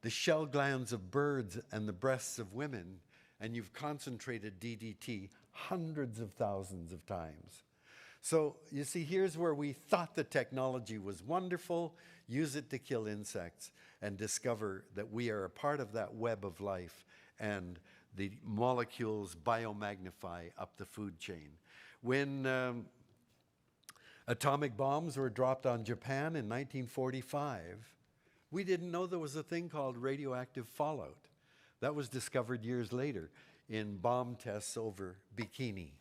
shell glands of birds and the breasts of women, and you've concentrated DDT hundreds of thousands of times. So you see, here's where we thought the technology was wonderful, use it to kill insects, and discover that we are a part of that web of life, and the molecules biomagnify up the food chain. When atomic bombs were dropped on Japan in 1945, we didn't know there was a thing called radioactive fallout. That was discovered years later in bomb tests over Bikini.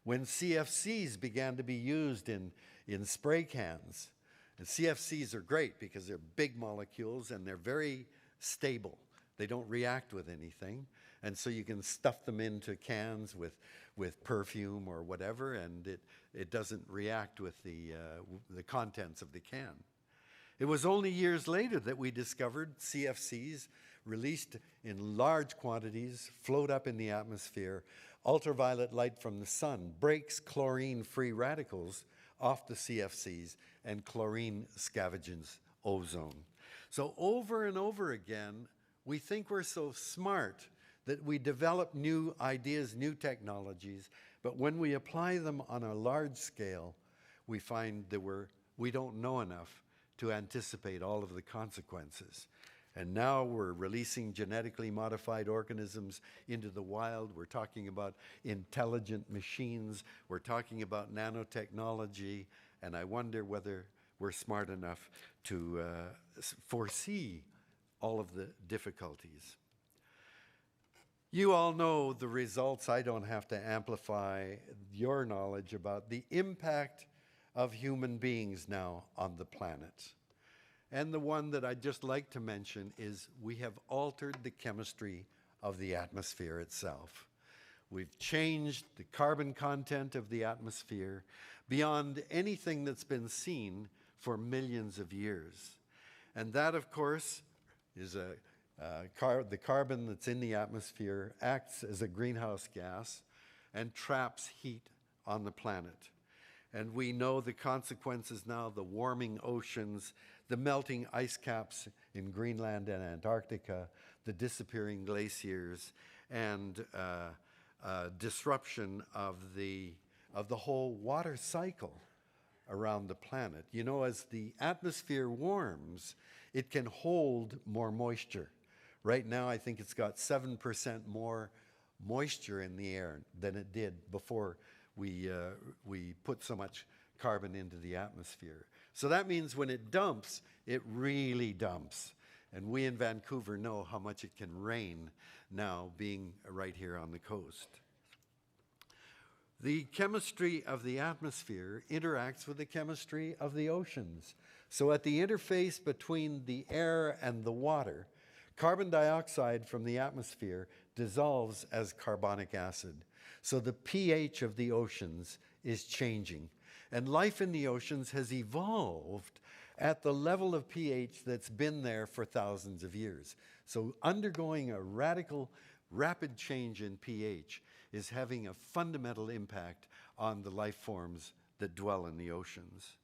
When CFCs began to be used in spray cans, and CFCs are great because they're big molecules and they're very stable. They don't react with anything. And so you can stuff them into cans with perfume or whatever, and it doesn't react with the contents of the can. It was only years later that we discovered CFCs released in large quantities, float up in the atmosphere. Ultraviolet light from the sun breaks chlorine-free radicals off the CFCs, and chlorine scavenges ozone. So over and over again, we think we're so smart that we develop new ideas, new technologies, but when we apply them on a large scale, we find that we don't know enough to anticipate all of the consequences. And now we're releasing genetically modified organisms into the wild. We're talking about intelligent machines. We're talking about nanotechnology. And I wonder whether we're smart enough to foresee all of the difficulties. You all know the results. I don't have to amplify your knowledge about the impact of human beings now on the planet. And the one that I'd just like to mention is we have altered the chemistry of the atmosphere itself. We've changed the carbon content of the atmosphere beyond anything that's been seen for millions of years. And that, of course, is the carbon that's in the atmosphere acts as a greenhouse gas and traps heat on the planet. And we know the consequences now, the warming oceans, the melting ice caps in Greenland and Antarctica, the disappearing glaciers, and disruption of the whole water cycle around the planet. You know, as the atmosphere warms, it can hold more moisture. Right now, I think it's got 7% more moisture in the air than it did before we put so much carbon into the atmosphere. So that means when it dumps, it really dumps. And we in Vancouver know how much it can rain now, being right here on the coast. The chemistry of the atmosphere interacts with the chemistry of the oceans. So at the interface between the air and the water, carbon dioxide from the atmosphere dissolves as carbonic acid. So the pH of the oceans is changing. And life in the oceans has evolved at the level of pH that's been there for thousands of years. So undergoing a rapid change in pH is having a fundamental impact on the life forms that dwell in the oceans.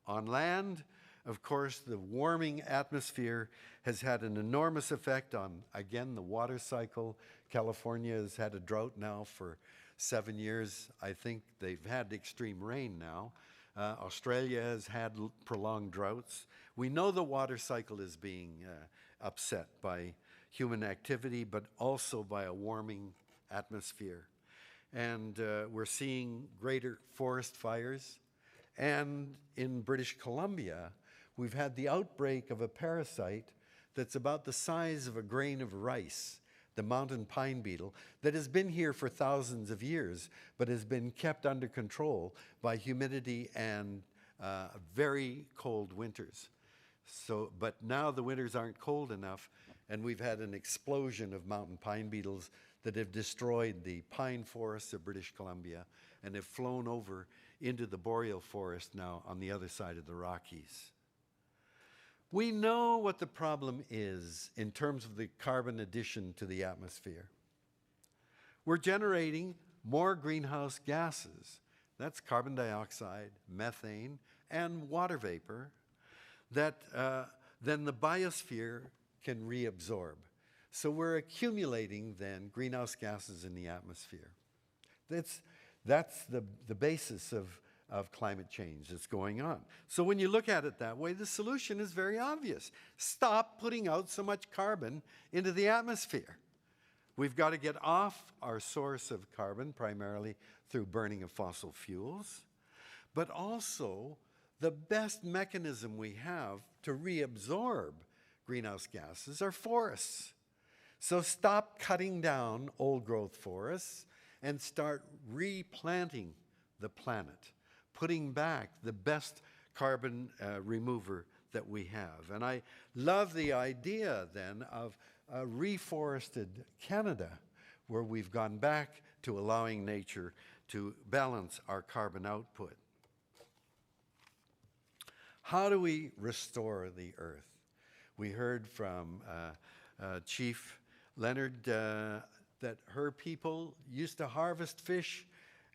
On land, of course, the warming atmosphere has had an enormous effect on, again, the water cycle. California has had a drought now for 7 years. I think they've had extreme rain now. Australia has had prolonged droughts. We know the water cycle is being upset by human activity, but also by a warming atmosphere. And we're seeing greater forest fires And in British Columbia, we've had the outbreak of a parasite that's about the size of a grain of rice, the mountain pine beetle, that has been here for thousands of years, but has been kept under control by humidity and very cold winters. But now the winters aren't cold enough, and we've had an explosion of mountain pine beetles that have destroyed the pine forests of British Columbia and have flown over into the boreal forest now on the other side of the Rockies. We know what the problem is in terms of the carbon addition to the atmosphere. We're generating more greenhouse gases. That's carbon dioxide, methane, and water vapor that then the biosphere can reabsorb. So we're accumulating then greenhouse gases in the atmosphere. That's the basis of climate change that's going on. So when you look at it that way, the solution is very obvious. Stop putting out so much carbon into the atmosphere. We've got to get off our source of carbon, primarily through burning of fossil fuels, but also the best mechanism we have to reabsorb greenhouse gases are forests. So stop cutting down old growth forests and start replanting the planet, putting back the best carbon remover that we have. And I love the idea then of a reforested Canada, where we've gone back to allowing nature to balance our carbon output. How do we restore the earth? We heard from Chief Leonard that her people used to harvest fish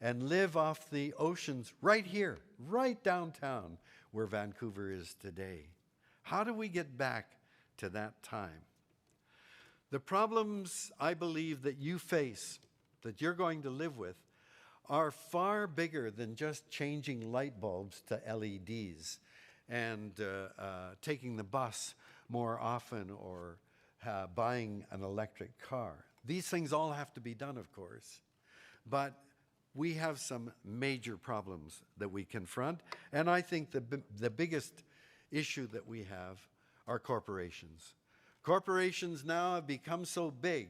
and live off the oceans right here, right downtown where Vancouver is today. How do we get back to that time? The problems I believe that you face, that you're going to live with, are far bigger than just changing light bulbs to LEDs and taking the bus more often or buying an electric car. These things all have to be done, of course, but we have some major problems that we confront, and I think the biggest issue that we have are corporations. Corporations now have become so big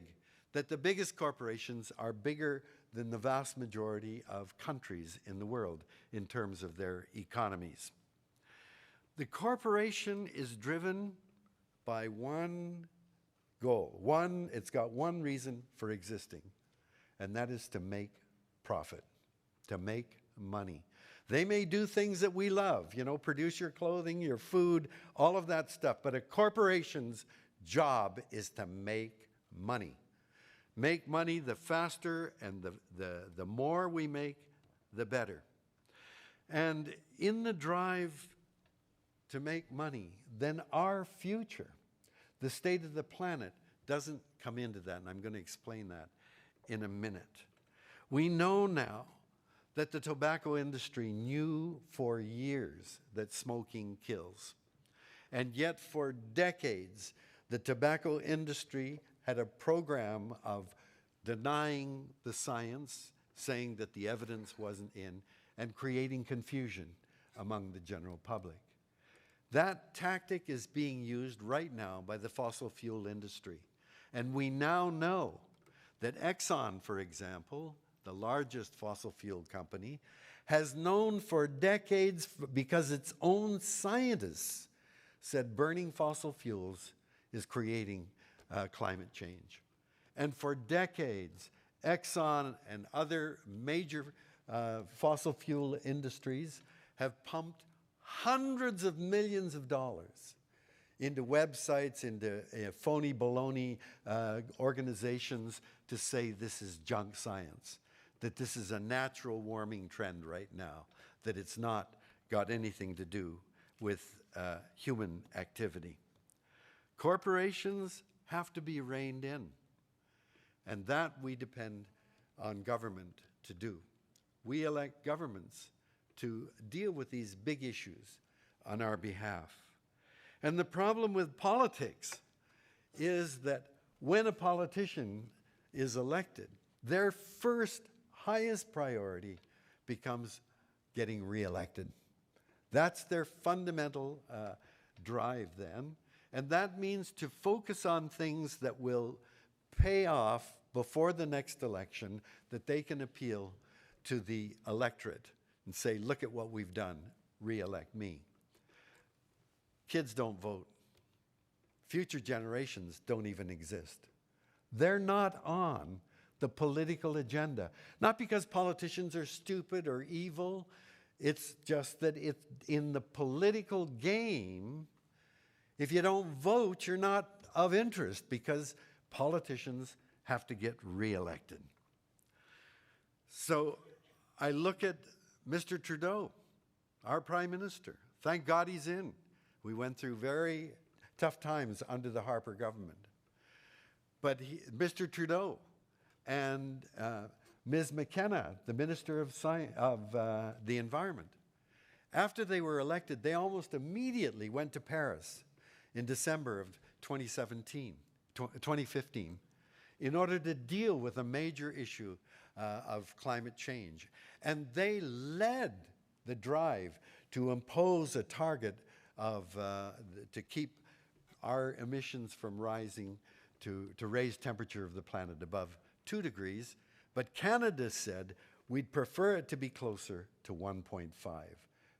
that the biggest corporations are bigger than the vast majority of countries in the world in terms of their economies. The corporation is driven by one goal. It's got one reason for existing, and that is to make profit, to make money. They may do things that we love, produce your clothing, your food, all of that stuff, but a corporation's job is to make money. Make money, the faster and the more we make, the better. And in the drive to make money, then our future, the state of the planet, doesn't come into that, and I'm going to explain that in a minute. We know now that the tobacco industry knew for years that smoking kills. And yet for decades, the tobacco industry had a program of denying the science, saying that the evidence wasn't in, and creating confusion among the general public. That tactic is being used right now by the fossil fuel industry. And we now know that Exxon, for example, the largest fossil fuel company, has known for decades, because its own scientists said burning fossil fuels is creating climate change. And for decades, Exxon and other major fossil fuel industries have pumped hundreds of millions of dollars into websites, into phony baloney organizations to say this is junk science, that this is a natural warming trend right now, that it's not got anything to do with human activity. Corporations have to be reined in, and that we depend on government to do. We elect governments to deal with these big issues on our behalf. And the problem with politics is that when a politician is elected, their first highest priority becomes getting reelected. That's their fundamental drive then. And that means to focus on things that will pay off before the next election, that they can appeal to the electorate and say, look at what we've done, re-elect me. Kids don't vote. Future generations don't even exist. They're not on the political agenda. Not because politicians are stupid or evil. It's just that in the political game, if you don't vote, you're not of interest because politicians have to get reelected. So I look at Mr. Trudeau, our Prime Minister. Thank God he's in. We went through very tough times under the Harper government. But Mr. Trudeau and Ms. McKenna, the Minister of the Environment, after they were elected, they almost immediately went to Paris in December of 2015, in order to deal with a major issue of climate change. And they led the drive to impose a target to keep our emissions from rising, to raise temperature of the planet above 2 degrees. But Canada said we'd prefer it to be closer to 1.5.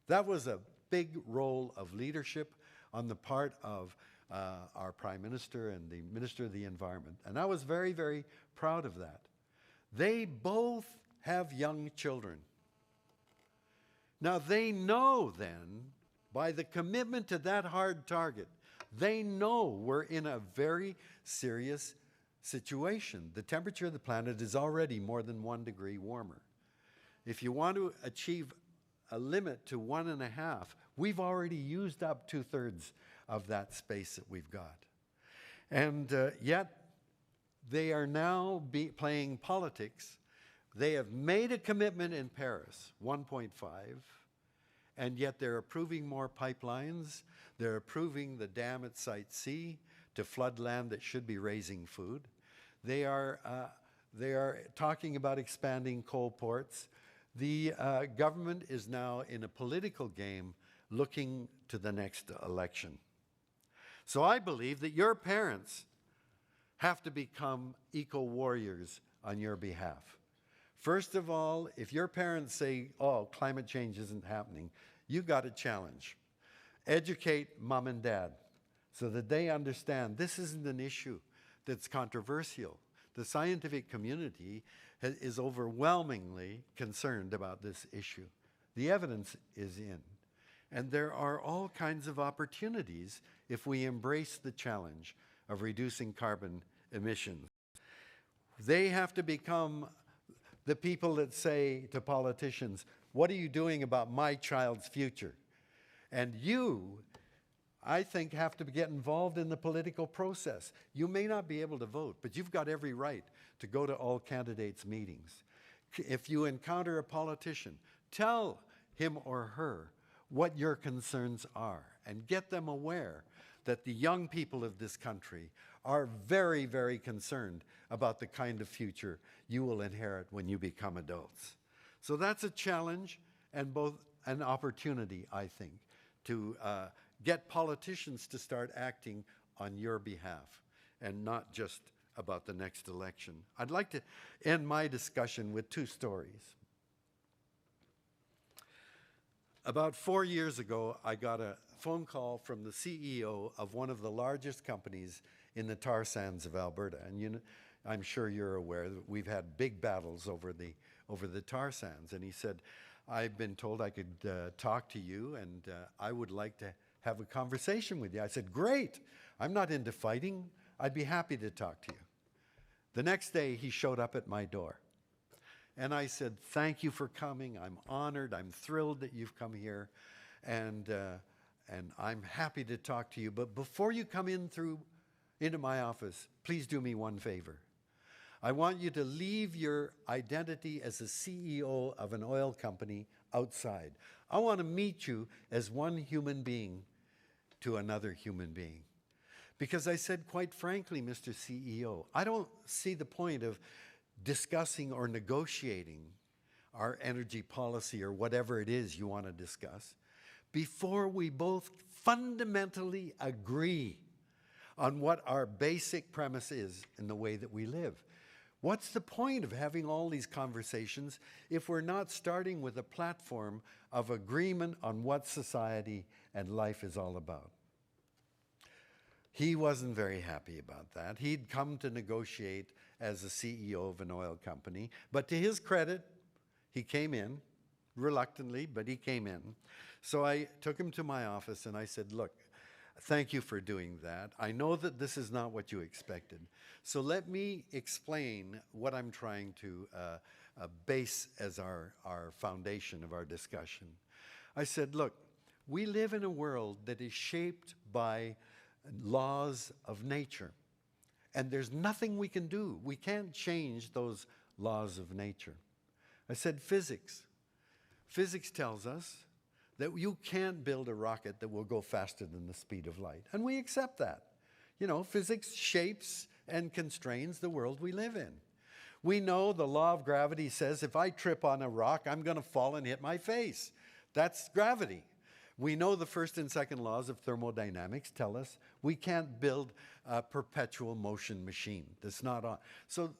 That was a big role of leadership on the part of our Prime Minister and the Minister of the Environment. And I was very, very proud of that. They both have young children. Now they know then, by the commitment to that hard target, they know we're in a very serious situation. The temperature of the planet is already more than 1 degree warmer. If you want to achieve a limit to 1.5, we've already used up 2/3 of that space that we've got. And yet, they are now playing politics. They have made a commitment in Paris, 1.5, and yet they're approving more pipelines. They're approving the dam at Site C to flood land that should be raising food. They are talking about expanding coal ports. The government is now in a political game looking to the next election. So I believe that your parents have to become eco-warriors on your behalf. First of all, if your parents say, oh, climate change isn't happening, you've got a challenge. Educate mom and dad so that they understand this isn't an issue that's controversial. The scientific community is overwhelmingly concerned about this issue. The evidence is in. And there are all kinds of opportunities if we embrace the challenge of reducing carbon emissions. They have to become the people that say to politicians, what are you doing about my child's future? And you, I think, have to get involved in the political process. You may not be able to vote, but you've got every right to go to all candidates' meetings. If you encounter a politician, tell him or her what your concerns are and get them aware that the young people of this country are very, very concerned about the kind of future you will inherit when you become adults. So that's a challenge and both an opportunity, I think, to get politicians to start acting on your behalf and not just about the next election. I'd like to end my discussion with 2 stories. About 4 years ago, I got a phone call from the CEO of one of the largest companies in the tar sands of Alberta. And I'm sure you're aware that we've had big battles over the tar sands. And he said, I've been told I could talk to you, and I would like to have a conversation with you. I said, great. I'm not into fighting. I'd be happy to talk to you. The next day, he showed up at my door. And I said, thank you for coming. I'm honored. I'm thrilled that you've come here. And I'm happy to talk to you. But before you come into my office, please do me one favor. I want you to leave your identity as a CEO of an oil company outside. I want to meet you as one human being to another human being. Because I said, quite frankly, Mr. CEO, I don't see the point of discussing or negotiating our energy policy or whatever it is you want to discuss, before we both fundamentally agree on what our basic premise is in the way that we live. What's the point of having all these conversations if we're not starting with a platform of agreement on what society and life is all about? He wasn't very happy about that. He'd come to negotiate as the CEO of an oil company, but to his credit, he came in, reluctantly, but he came in. So I took him to my office and I said, look, thank you for doing that. I know that this is not what you expected. So let me explain what I'm trying to base as our foundation of our discussion. I said, look, we live in a world that is shaped by laws of nature. And there's nothing we can do. We can't change those laws of nature. I said, physics. Physics tells us that you can't build a rocket that will go faster than the speed of light. And we accept that. You know, physics shapes and constrains the world we live in. We know the law of gravity says if I trip on a rock, I'm going to fall and hit my face. That's gravity. We know the first and second laws of thermodynamics tell us we can't build a perpetual motion machine. That's not on. So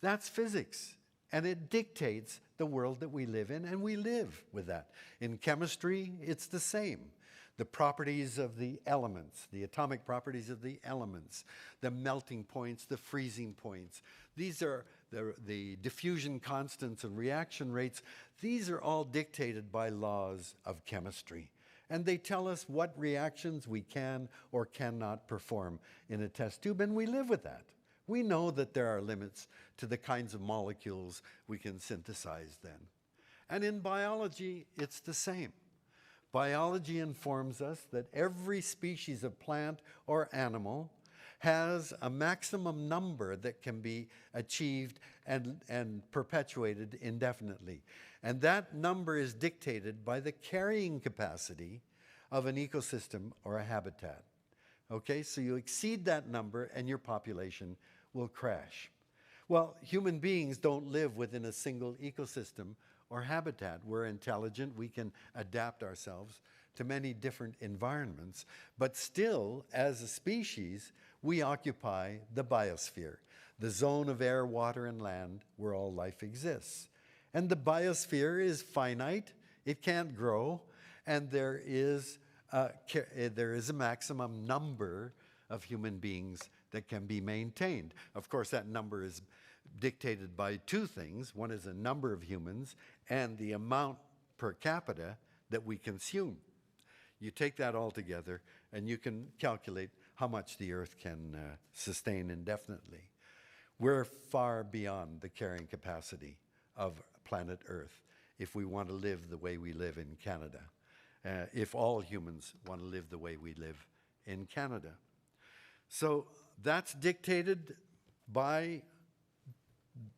that's physics. And it dictates the world that we live in, and we live with that. In chemistry, it's the same. The properties of the elements, the atomic properties of the elements, the melting points, the freezing points. These are the diffusion constants and reaction rates. These are all dictated by laws of chemistry. And they tell us what reactions we can or cannot perform in a test tube, and we live with that. We know that there are limits to the kinds of molecules we can synthesize then. And in biology, it's the same. Biology informs us that every species of plant or animal has a maximum number that can be achieved and perpetuated indefinitely. And that number is dictated by the carrying capacity of an ecosystem or a habitat. Okay, so you exceed that number and your population will crash. Well, human beings don't live within a single ecosystem or habitat. We're intelligent, we can adapt ourselves to many different environments, but still, as a species, we occupy the biosphere, the zone of air, water, and land where all life exists. And the biosphere is finite, it can't grow, and there is a maximum number of human beings that can be maintained. Of course, that number is dictated by two things. One is the number of humans and the amount per capita that we consume. You take that all together and you can calculate how much the Earth can sustain indefinitely. We're far beyond the carrying capacity of planet Earth if we want to live the way we live in Canada, if all humans want to live the way we live in Canada. So that's dictated by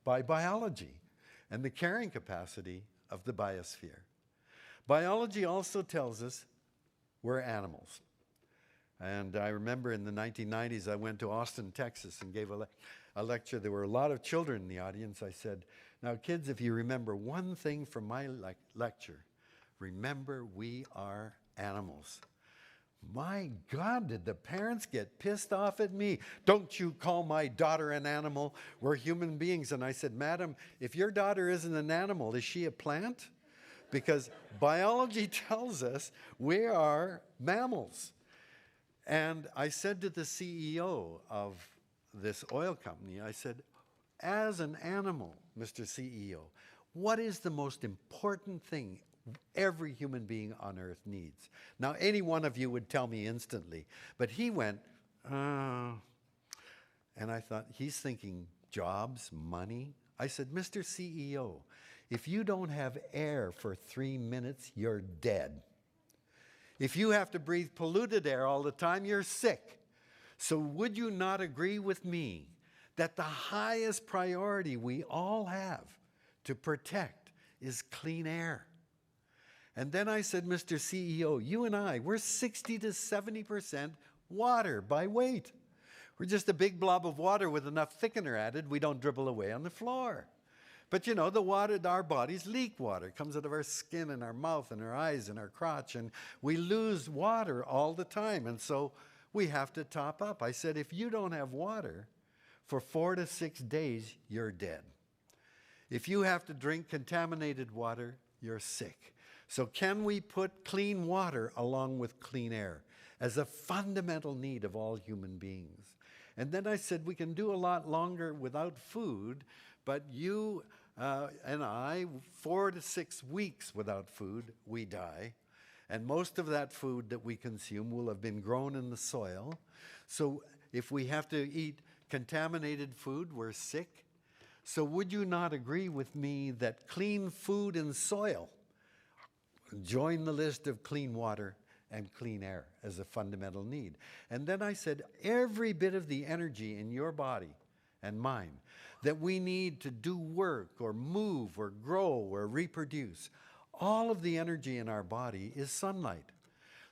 biology and the carrying capacity of the biosphere. Biology also tells us we're animals. And I remember in the 1990s, I went to Austin, Texas, and gave a lecture. There were a lot of children in the audience. I said, now kids, if you remember one thing from my lecture, remember we are animals. My God, did the parents get pissed off at me? Don't you call my daughter an animal? We're human beings. And I said, madam, if your daughter isn't an animal, is she a plant? Because biology tells us we are mammals. And I said to the CEO of this oil company, I said, as an animal, Mr. CEO, what is the most important thing every human being on Earth needs? Now, any one of you would tell me instantly, but he went, and I thought, he's thinking jobs, money. I said, Mr. CEO, if you don't have air for 3 minutes, you're dead. If you have to breathe polluted air all the time, you're sick. So would you not agree with me that the highest priority we all have to protect is clean air? And then I said, Mr. CEO, you and I, we're 60 to 70% water by weight. We're just a big blob of water with enough thickener added, we don't dribble away on the floor. But you know, the water, our bodies leak water. It comes out of our skin and our mouth and our eyes and our crotch, and we lose water all the time. And so we have to top up. I said, if you don't have water for 4 to 6 days, you're dead. If you have to drink contaminated water, you're sick. So can we put clean water along with clean air as a fundamental need of all human beings? And then I said, we can do a lot longer without food, but you and I, 4 to 6 weeks without food, we die. And most of that food that we consume will have been grown in the soil. So if we have to eat contaminated food, we're sick. So would you not agree with me that clean food and soil join the list of clean water and clean air as a fundamental need? And then I said, every bit of the energy in your body and mine that we need to do work or move or grow or reproduce, all of the energy in our body is sunlight.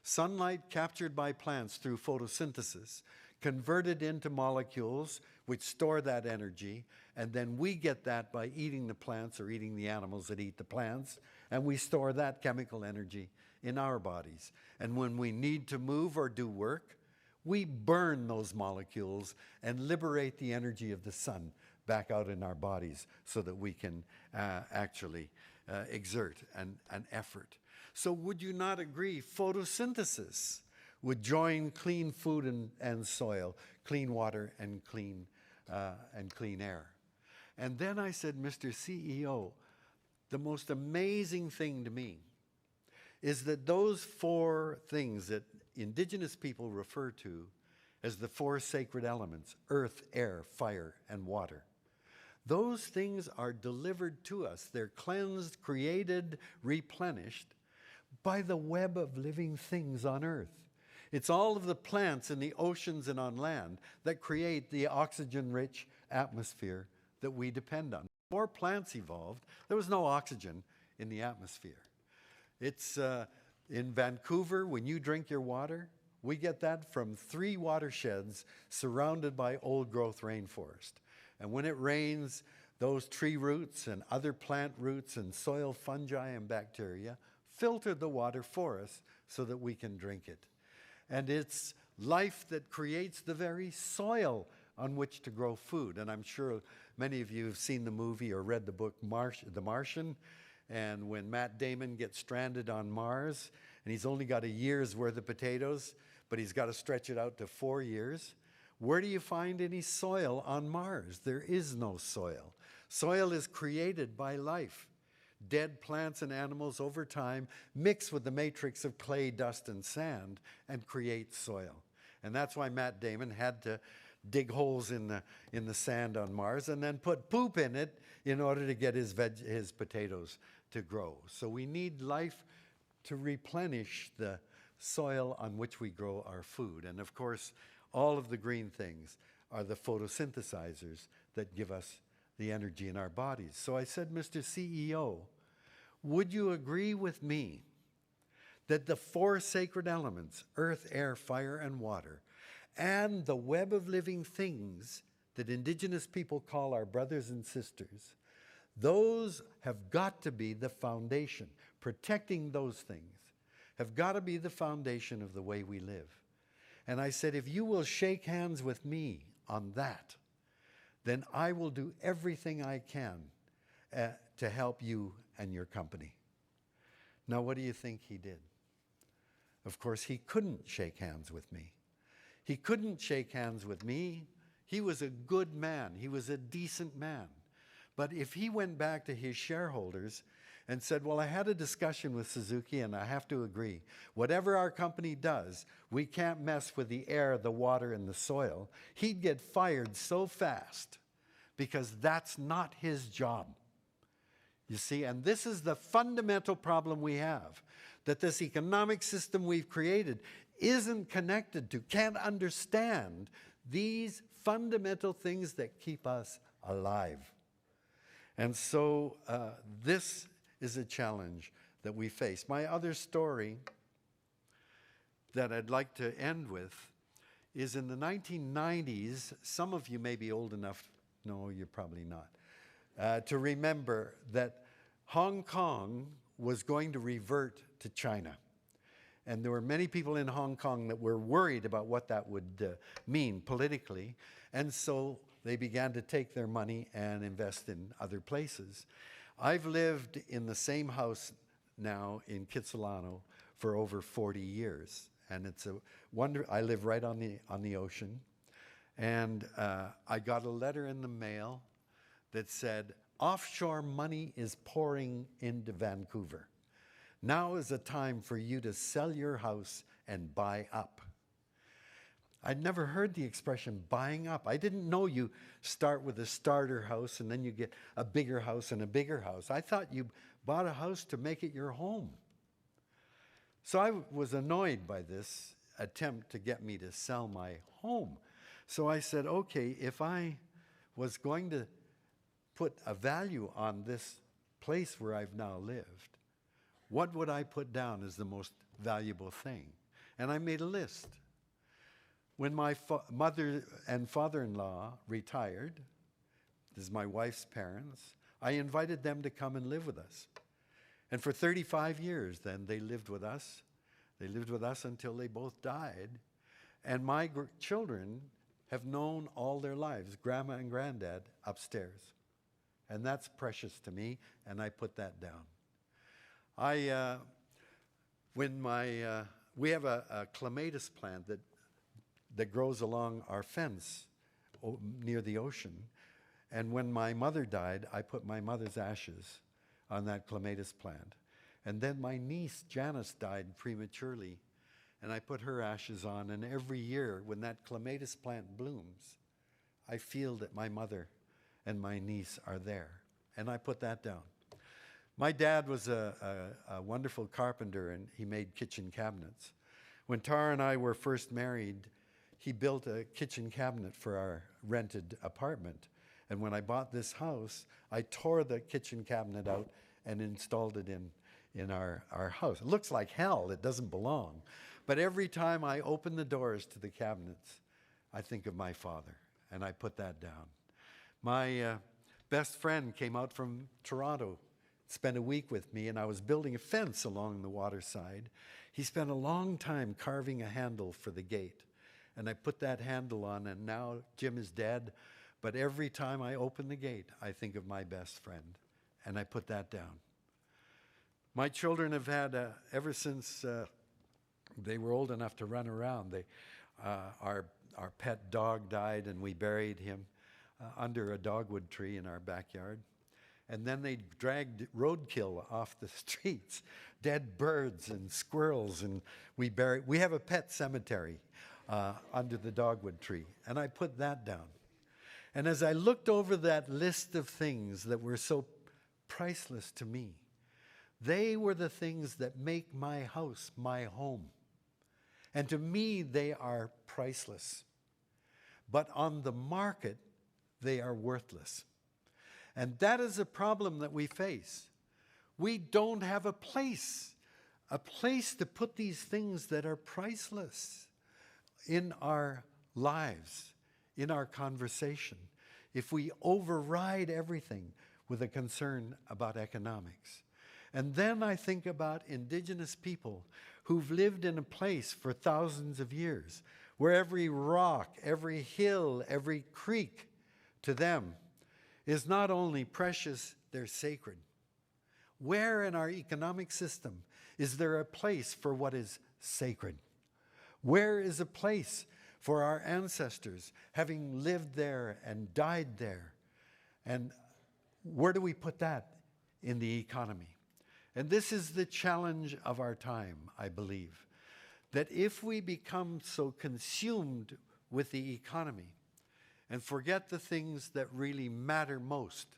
Sunlight captured by plants through photosynthesis, converted into molecules which store that energy, and then we get that by eating the plants or eating the animals that eat the plants, and we store that chemical energy in our bodies. And when we need to move or do work, we burn those molecules and liberate the energy of the sun back out in our bodies so that we can actually exert an effort. So would you not agree photosynthesis would join clean food and soil, clean water and clean air? And then I said, Mr. CEO, the most amazing thing to me is that those 4 things that Indigenous people refer to as the 4 sacred elements, earth, air, fire, and water, those things are delivered to us. They're cleansed, created, replenished by the web of living things on earth. It's all of the plants in the oceans and on land that create the oxygen-rich atmosphere that we depend on. Before plants evolved, there was no oxygen in the atmosphere. It's in Vancouver, when you drink your water, we get that from 3 watersheds surrounded by old-growth rainforest. And when it rains, those tree roots and other plant roots and soil fungi and bacteria filter the water for us so that we can drink it. And it's life that creates the very soil on which to grow food. And I'm sure many of you have seen the movie or read the book The Martian. And when Matt Damon gets stranded on Mars, and he's only got a year's worth of potatoes, but he's got to stretch it out to 4 years, where do you find any soil on Mars? There is no soil. Soil is created by life. Dead plants and animals over time mix with the matrix of clay, dust, and sand and create soil. And that's why Matt Damon had to dig holes in the sand on Mars and then put poop in it in order to get his potatoes to grow. So we need life to replenish the soil on which we grow our food. And of course, all of the green things are the photosynthesizers that give us the energy in our bodies. So I said, Mr. CEO, would you agree with me that the 4 sacred elements, earth, air, fire, and water, and the web of living things that Indigenous people call our brothers and sisters, those have got to be the foundation. Protecting those things have got to be the foundation of the way we live. And I said, if you will shake hands with me on that, then I will do everything I can to help you and your company. Now, what do you think he did? Of course, he couldn't shake hands with me. He couldn't shake hands with me. He was a good man. He was a decent man. But if he went back to his shareholders and said, well, I had a discussion with Suzuki and I have to agree. Whatever our company does, we can't mess with the air, the water, and the soil. He'd get fired so fast because that's not his job. You see, and this is the fundamental problem we have, that this economic system we've created isn't connected to, can't understand these fundamental things that keep us alive. And so this is a challenge that we face. My other story that I'd like to end with is in the 1990s. Some of you may be old enough, no, you're probably not. to remember that Hong Kong was going to revert to China. And there were many people in Hong Kong that were worried about what that would mean politically. And so they began to take their money and invest in other places. I've lived in the same house now in Kitsilano for over 40 years. And it's a wonder. I live right on the ocean. And I got a letter in the mail that said, offshore money is pouring into Vancouver. Now is the time for you to sell your house and buy up. I'd never heard the expression buying up. I didn't know you start with a starter house and then you get a bigger house and a bigger house. I thought you bought a house to make it your home. So I was annoyed by this attempt to get me to sell my home. So I said, okay, if I was going to put a value on this place where I've now lived, what would I put down as the most valuable thing? And I made a list. When my mother and father-in-law retired, this is my wife's parents, I invited them to come and live with us. And for 35 years then, they lived with us. They lived with us until they both died. And my children have known all their lives, Grandma and Granddad upstairs. And that's precious to me, and I put that down. We have a clematis plant that grows along our fence near the ocean. And when my mother died, I put my mother's ashes on that clematis plant. And then my niece, Janice, died prematurely, and I put her ashes on. And every year, when that clematis plant blooms, I feel that my mother and my niece are there. And I put that down. My dad was a wonderful carpenter, and he made kitchen cabinets. When Tara and I were first married, he built a kitchen cabinet for our rented apartment. And when I bought this house, I tore the kitchen cabinet out and installed it in our house. It looks like hell. It doesn't belong. But every time I open the doors to the cabinets, I think of my father, and I put that down. My best friend came out from Toronto, spent a week with me, and I was building a fence along the waterside. He spent a long time carving a handle for the gate, and I put that handle on, and now Jim is dead, but every time I open the gate, I think of my best friend, and I put that down. My children have had, ever since they were old enough to run around, our pet dog died, and we buried him under a dogwood tree in our backyard. And then they dragged roadkill off the streets, dead birds and squirrels, and we have a pet cemetery under the dogwood tree, and I put that down. And as I looked over that list of things that were so priceless to me, they were the things that make my house my home. And to me, they are priceless. But on the market, they are worthless. And that is a problem that we face. We don't have a place to put these things that are priceless in our lives, in our conversation, if we override everything with a concern about economics. And then I think about Indigenous people who've lived in a place for thousands of years, where every rock, every hill, every creek to them is not only precious, they're sacred. Where in our economic system is there a place for what is sacred? Where is a place for our ancestors having lived there and died there? And where do we put that in the economy? And this is the challenge of our time, I believe, that if we become so consumed with the economy and forget the things that really matter most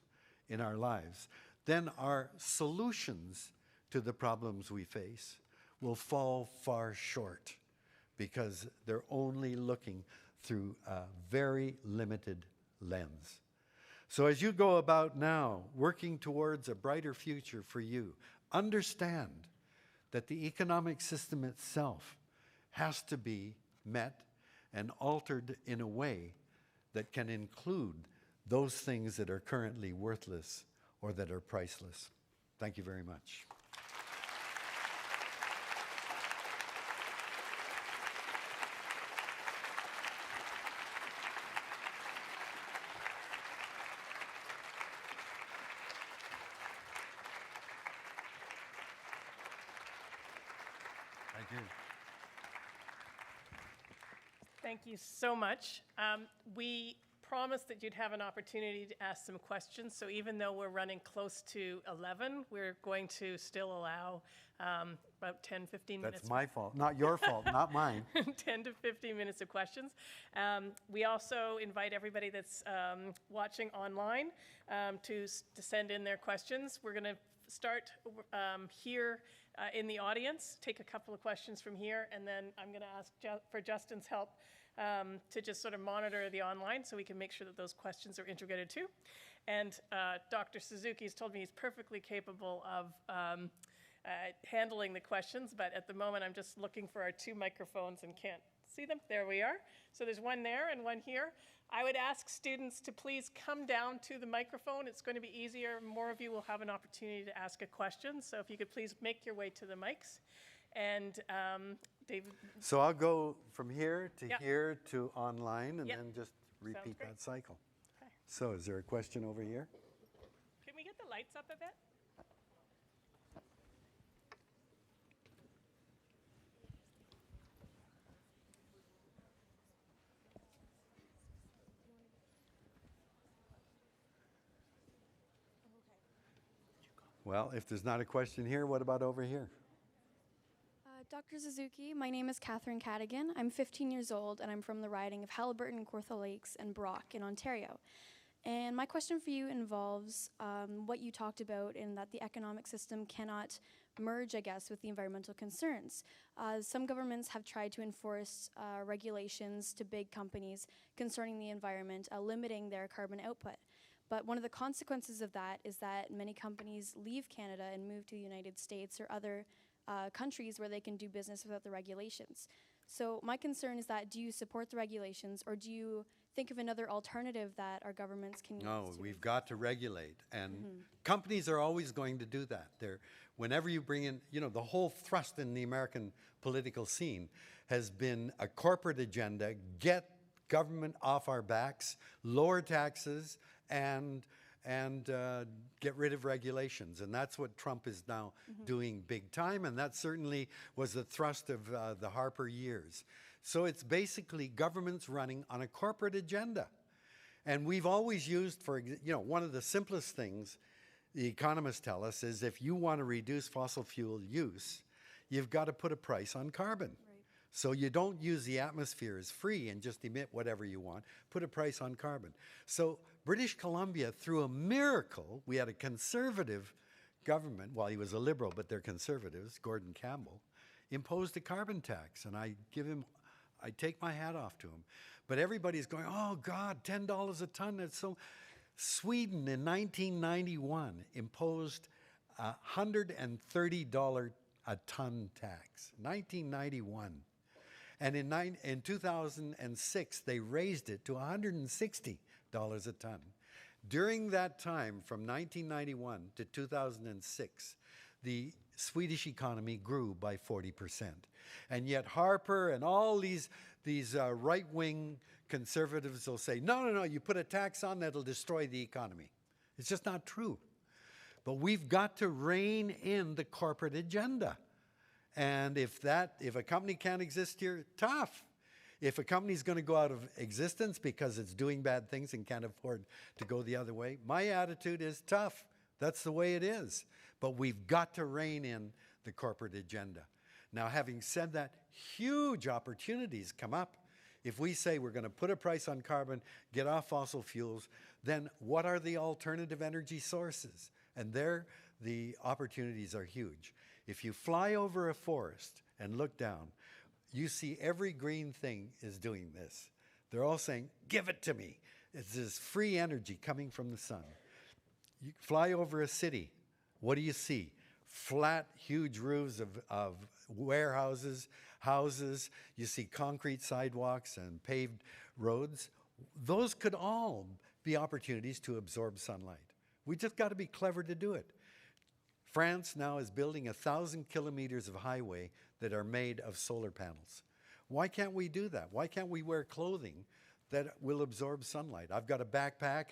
in our lives, then our solutions to the problems we face will fall far short, because they're only looking through a very limited lens. So as you go about now, working towards a brighter future for you, understand that the economic system itself has to be met and altered in a way that can include those things that are currently worthless or that are priceless. Thank you very much. Thank you. Thank you so much. We promised that you'd have an opportunity to ask some questions, so even though we're running close to 11, we're going to still allow about 10, 15 minutes. That's my fault, not your fault, not mine. 10 to 15 minutes of questions. We also invite everybody that's watching online to send in their questions. We're going to start here in the audience, take a couple of questions from here, and then I'm going to ask for Justin's help to just sort of monitor the online so we can make sure that those questions are integrated too. And Dr. Suzuki has told me he's perfectly capable of handling the questions, but at the moment I'm just looking for our two microphones and can't see them. There we are. So there's one there and one here. I would ask students to please come down to the microphone. It's going to be easier. More of you will have an opportunity to ask a question. So if you could please make your way to the mics. And David. So I'll go from here to Yep. here to online and Yep. then just repeat great. that cycle. Okay. So is there a question over here? Can we get the lights up a bit? Well, if there's not a question here, what about over here? Dr. Suzuki, my name is Catherine Cadigan. I'm 15 years old, and I'm from the riding of Haliburton, Kawartha Lakes, and Brock in Ontario. And my question for you involves what you talked about in that the economic system cannot merge, I guess, with the environmental concerns. Some governments have tried to enforce regulations to big companies concerning the environment, limiting their carbon output. But one of the consequences of that is that many companies leave Canada and move to the United States or other countries where they can do business without the regulations. So my concern is that, do you support the regulations, or do you think of another alternative that our governments can use? No, we've got to regulate. And companies are always going to do that. Whenever you bring in, the whole thrust in the American political scene has been a corporate agenda, get government off our backs, lower taxes, and get rid of regulations. And that's what Trump is now doing big time, and that certainly was the thrust of the Harper years. So it's basically governments running on a corporate agenda. And we've always used, one of the simplest things the economists tell us is if you want to reduce fossil fuel use, you've got to put a price on carbon. So you don't use the atmosphere as free and just emit whatever you want. Put a price on carbon. So British Columbia, through a miracle, we had a conservative government. Well, he was a liberal, but they're conservatives. Gordon Campbell imposed a carbon tax, and I take my hat off to him. But everybody's going, oh God, $10 a ton. That's so. Sweden in 1991 imposed a $130 a ton tax. 1991. And in 2006, they raised it to $160 a ton. During that time, from 1991 to 2006, the Swedish economy grew by 40%. And yet Harper and all these right-wing conservatives will say, no, you put a tax on, that'll destroy the economy. It's just not true. But we've got to rein in the corporate agenda. And if a company can't exist here, tough. If a company's going to go out of existence because it's doing bad things and can't afford to go the other way, my attitude is tough. That's the way it is. But we've got to rein in the corporate agenda. Now, having said that, huge opportunities come up. If we say we're going to put a price on carbon, get off fossil fuels, then what are the alternative energy sources? And there, the opportunities are huge. If you fly over a forest and look down, you see every green thing is doing this. They're all saying, give it to me. It's this free energy coming from the sun. You fly over a city, what do you see? Flat, huge roofs of warehouses, houses. You see concrete sidewalks and paved roads. Those could all be opportunities to absorb sunlight. We just got to be clever to do it. France now is building 1,000 kilometers of highway that are made of solar panels. Why can't we do that? Why can't we wear clothing that will absorb sunlight? I've got a backpack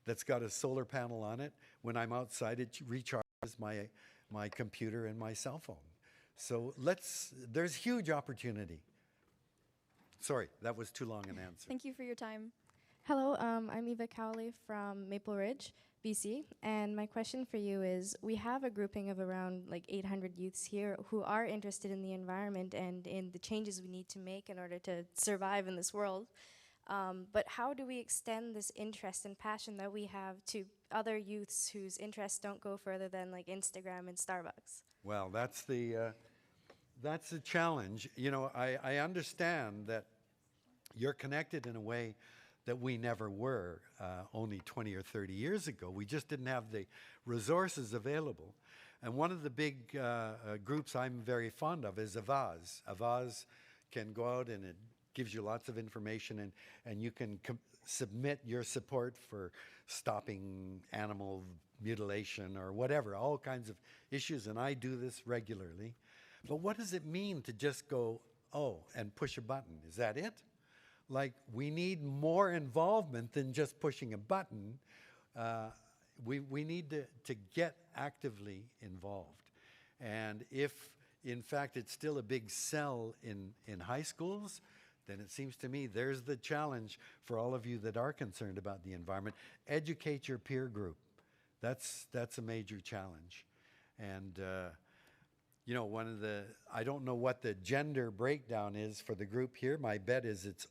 that's got a solar panel on it. When I'm outside, it recharges my computer and my cell phone. So there's huge opportunity. Sorry, that was too long an answer. Thank you for your time. Hello, I'm Eva Cowley from Maple Ridge, BC, and my question for you is, we have a grouping of around like 800 youths here who are interested in the environment and in the changes we need to make in order to survive in this world. But how do we extend this interest and passion that we have to other youths whose interests don't go further than like Instagram and Starbucks? Well, that's the challenge. You know, I understand that you're connected in a way that we never were only 20 or 30 years ago. We just didn't have the resources available. And one of the big groups I'm very fond of is Avaz. Avaz can go out and it gives you lots of information, and you can submit your support for stopping animal mutilation or whatever, all kinds of issues, and I do this regularly. But what does it mean to just go, oh, and push a button? Is that it? Like, we need more involvement than just pushing a button. We need to get actively involved. And if, in fact, it's still a big sell in high schools, then it seems to me there's the challenge for all of you that are concerned about the environment. Educate your peer group. That's a major challenge. And you know, I don't know what the gender breakdown is for the group here. My bet is it's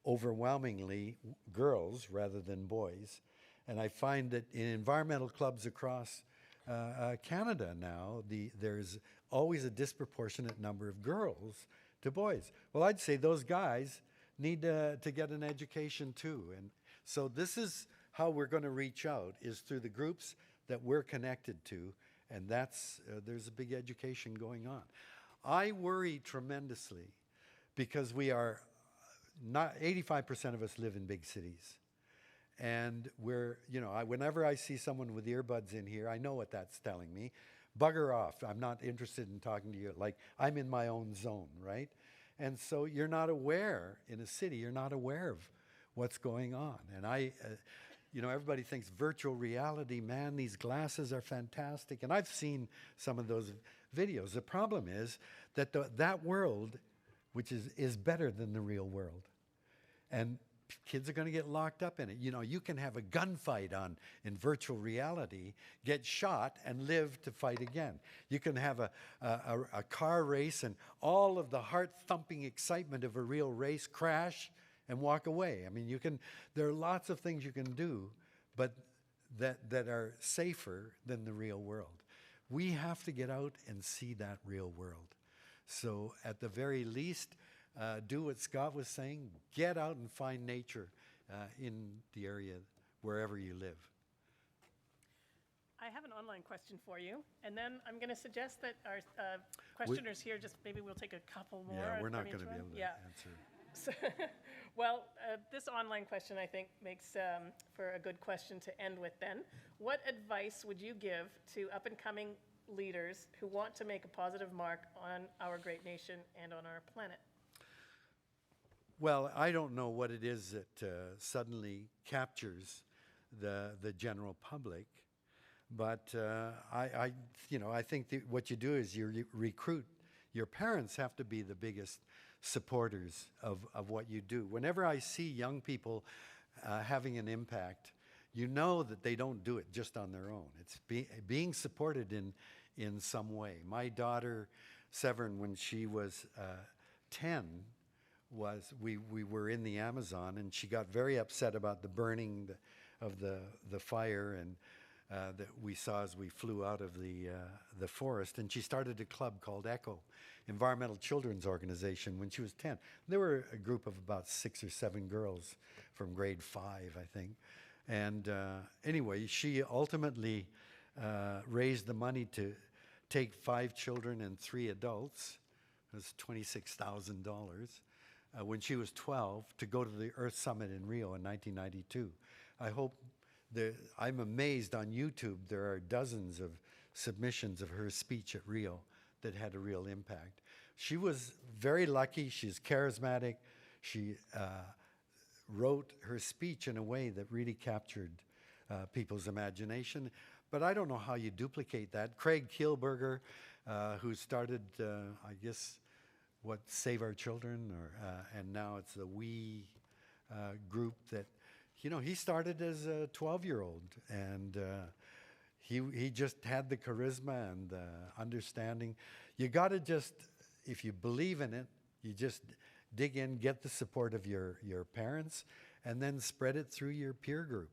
overwhelmingly girls rather than boys. And I find that in environmental clubs across Canada now, there's always a disproportionate number of girls to boys. Well, I'd say those guys need to get an education too. And so this is how we're going to reach out, is through the groups that we're connected to. And there's a big education going on. I worry tremendously because we are not 85% of us live in big cities. And whenever I see someone with earbuds in here, I know what that's telling me. Bugger off. I'm not interested in talking to you. Like, I'm in my own zone, right? And so you're not aware, in a city, you're not aware of what's going on. And everybody thinks virtual reality, man, these glasses are fantastic. And I've seen some of those videos. The problem is that that world, which is better than the real world. And kids are going to get locked up in it. You know, you can have a gunfight in virtual reality, get shot, and live to fight again. You can have a car race and all of the heart-thumping excitement of a real race crash and walk away. I mean, there are lots of things you can do, but that are safer than the real world. We have to get out and see that real world. So at the very least, do what Scott was saying, get out and find nature in the area wherever you live. I have an online question for you, and then I'm going to suggest that our questioners here, just maybe we'll take a couple more. Yeah, we're not going to be able to answer. So, well, this online question, I think, makes for a good question to end with then. What advice would you give to up-and-coming leaders who want to make a positive mark on our great nation and on our planet? Well, I don't know what it is that suddenly captures the general public, but I think that what you do is you recruit. Your parents have to be the biggest supporters of what you do. Whenever I see young people having an impact, you know that they don't do it just on their own. It's being supported in some way. My daughter, Severn, when she was 10, we were in the Amazon, and she got very upset about the burning of the fire and that we saw as we flew out of the forest. And she started a club called ECHO, Environmental Children's Organization, when she was 10. There were a group of about 6 or 7 girls from grade 5, I think. And anyway, she ultimately raised the money to take 5 children and 3 adults. It was $26,000. When she was 12, to go to the Earth Summit in Rio in 1992. I hope I'm amazed on YouTube. There are dozens of submissions of her speech at Rio that had a real impact. She was very lucky. She's charismatic. She wrote her speech in a way that really captured people's imagination. But I don't know how you duplicate that. Craig Kielburger, who started, I guess, Save Our Children, and now it's the We group that, he started as a 12-year-old, and he just had the charisma and the understanding. You got to just, if you believe in it, you just dig in, get the support of your parents, and then spread it through your peer group.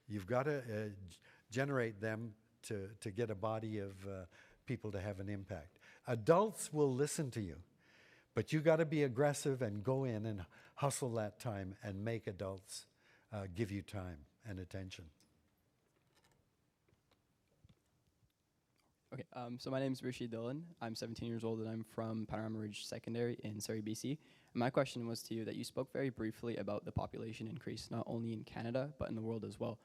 You've got to generate them to get a body of people to have an impact. Adults will listen to you, but you got to be aggressive and go in and hustle that time and make adults give you time and attention. Okay, so my name is Rishi Dillon. I'm 17 years old and I'm from Panorama Ridge Secondary in Surrey, BC. And my question was to you that you spoke very briefly about the population increase, not only in Canada, but in the world as well.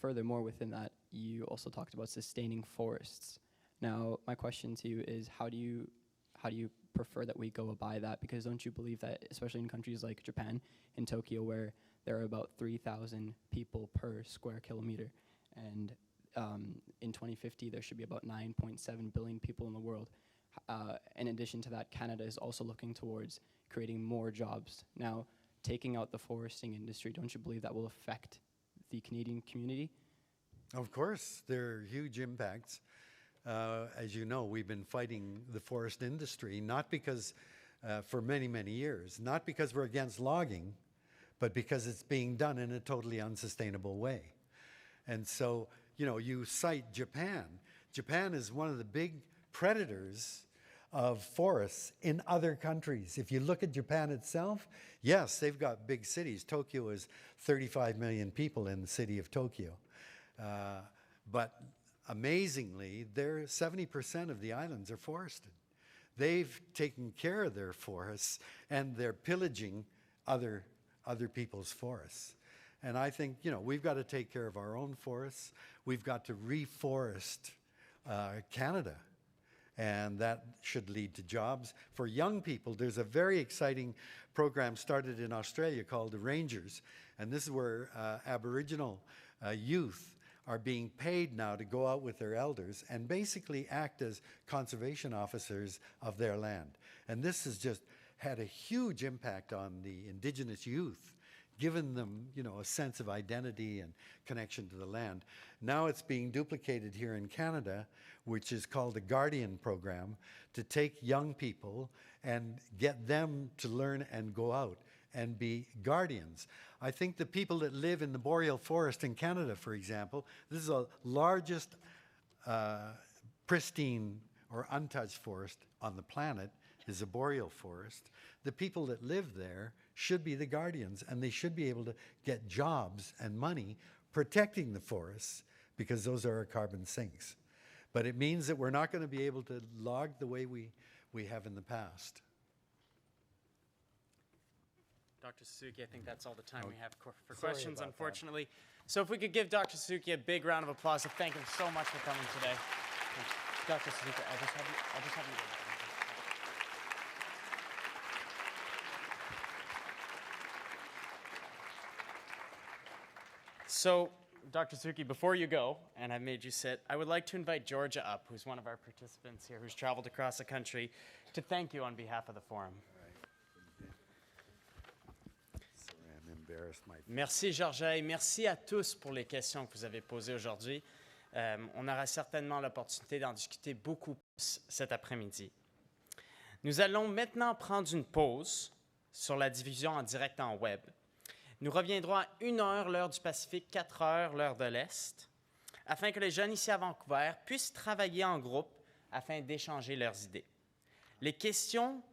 Furthermore, within that, you also talked about sustaining forests. Now, my question to you is, how do you prefer that we go by that? Because don't you believe that, especially in countries like Japan, in Tokyo, where there are about 3,000 people per square kilometer, and in 2050, there should be about 9.7 billion people in the world. In addition to that, Canada is also looking towards creating more jobs. Now, taking out the foresting industry, don't you believe that will affect the Canadian community? Of course, there are huge impacts. As you know, we've been fighting the forest industry, not because, for many, many years, not because we're against logging, but because it's being done in a totally unsustainable way. And so, you cite Japan. Japan is one of the big predators of forests in other countries. If you look at Japan itself, yes, they've got big cities. Tokyo is 35 million people in the city of Tokyo. But amazingly, 70% of the islands are forested. They've taken care of their forests, and they're pillaging other people's forests. And I think, we've got to take care of our own forests. We've got to reforest Canada, and that should lead to jobs. For young people, there's a very exciting program started in Australia called the Rangers, and this is where Aboriginal youth are being paid now to go out with their elders and basically act as conservation officers of their land. And this has just had a huge impact on the Indigenous youth, given them, a sense of identity and connection to the land. Now it's being duplicated here in Canada, which is called the Guardian program, to take young people and get them to learn and go out and be guardians. I think the people that live in the boreal forest in Canada, for example, this is the largest pristine or untouched forest on the planet, is a boreal forest. The people that live there should be the guardians, and they should be able to get jobs and money protecting the forests, because those are our carbon sinks. But it means that we're not going to be able to log the way we have in the past. Dr. Suzuki, I think that's all the time we have for questions, unfortunately. So if we could give Dr. Suzuki a big round of applause to thank him so much for coming today. Dr. Suzuki, I'll just have you go. So, Dr. Suzuki, before you go, and I've made you sit, I would like to invite Georgia up, who's one of our participants here, who's traveled across the country, to thank you on behalf of the forum. Merci, Georgia, et merci à tous pour les questions que vous avez posées aujourd'hui. On aura certainement l'opportunité d'en discuter beaucoup plus cet après-midi. Nous allons maintenant prendre une pause sur la diffusion en direct en web. Nous reviendrons à 1 heure l'heure du Pacifique, 4 heures l'heure de l'Est, afin que les jeunes ici à Vancouver puissent travailler en groupe afin d'échanger leurs idées. Les questions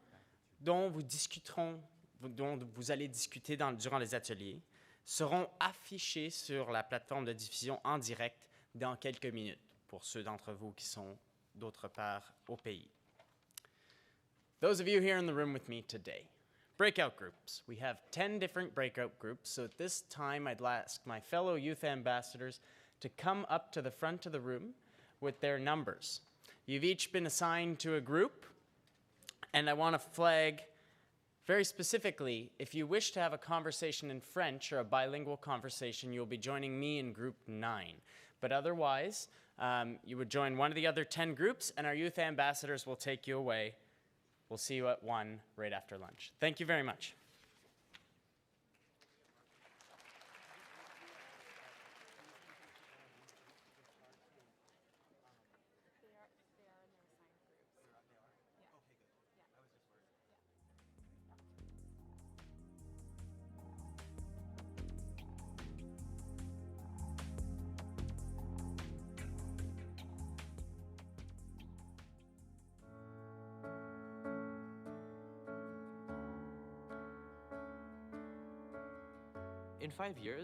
dont vous allez discuter durant les ateliers seront affichées sur la plateforme de diffusion en direct dans quelques minutes pour ceux d'entre vous qui sont d'autre part au pays. Those of you here in the room with me today, Breakout groups. We have 10 different breakout groups, so at this time I'd ask my fellow youth ambassadors to come up to the front of the room with their numbers. You've each been assigned to a group, and I want to flag very specifically, if you wish to have a conversation in French or a bilingual conversation, you'll be joining me in group 9. But otherwise, you would join one of the other 10 groups, and our youth ambassadors will take you away. We'll see you at 1 right after lunch. Thank you very much. In 5 years,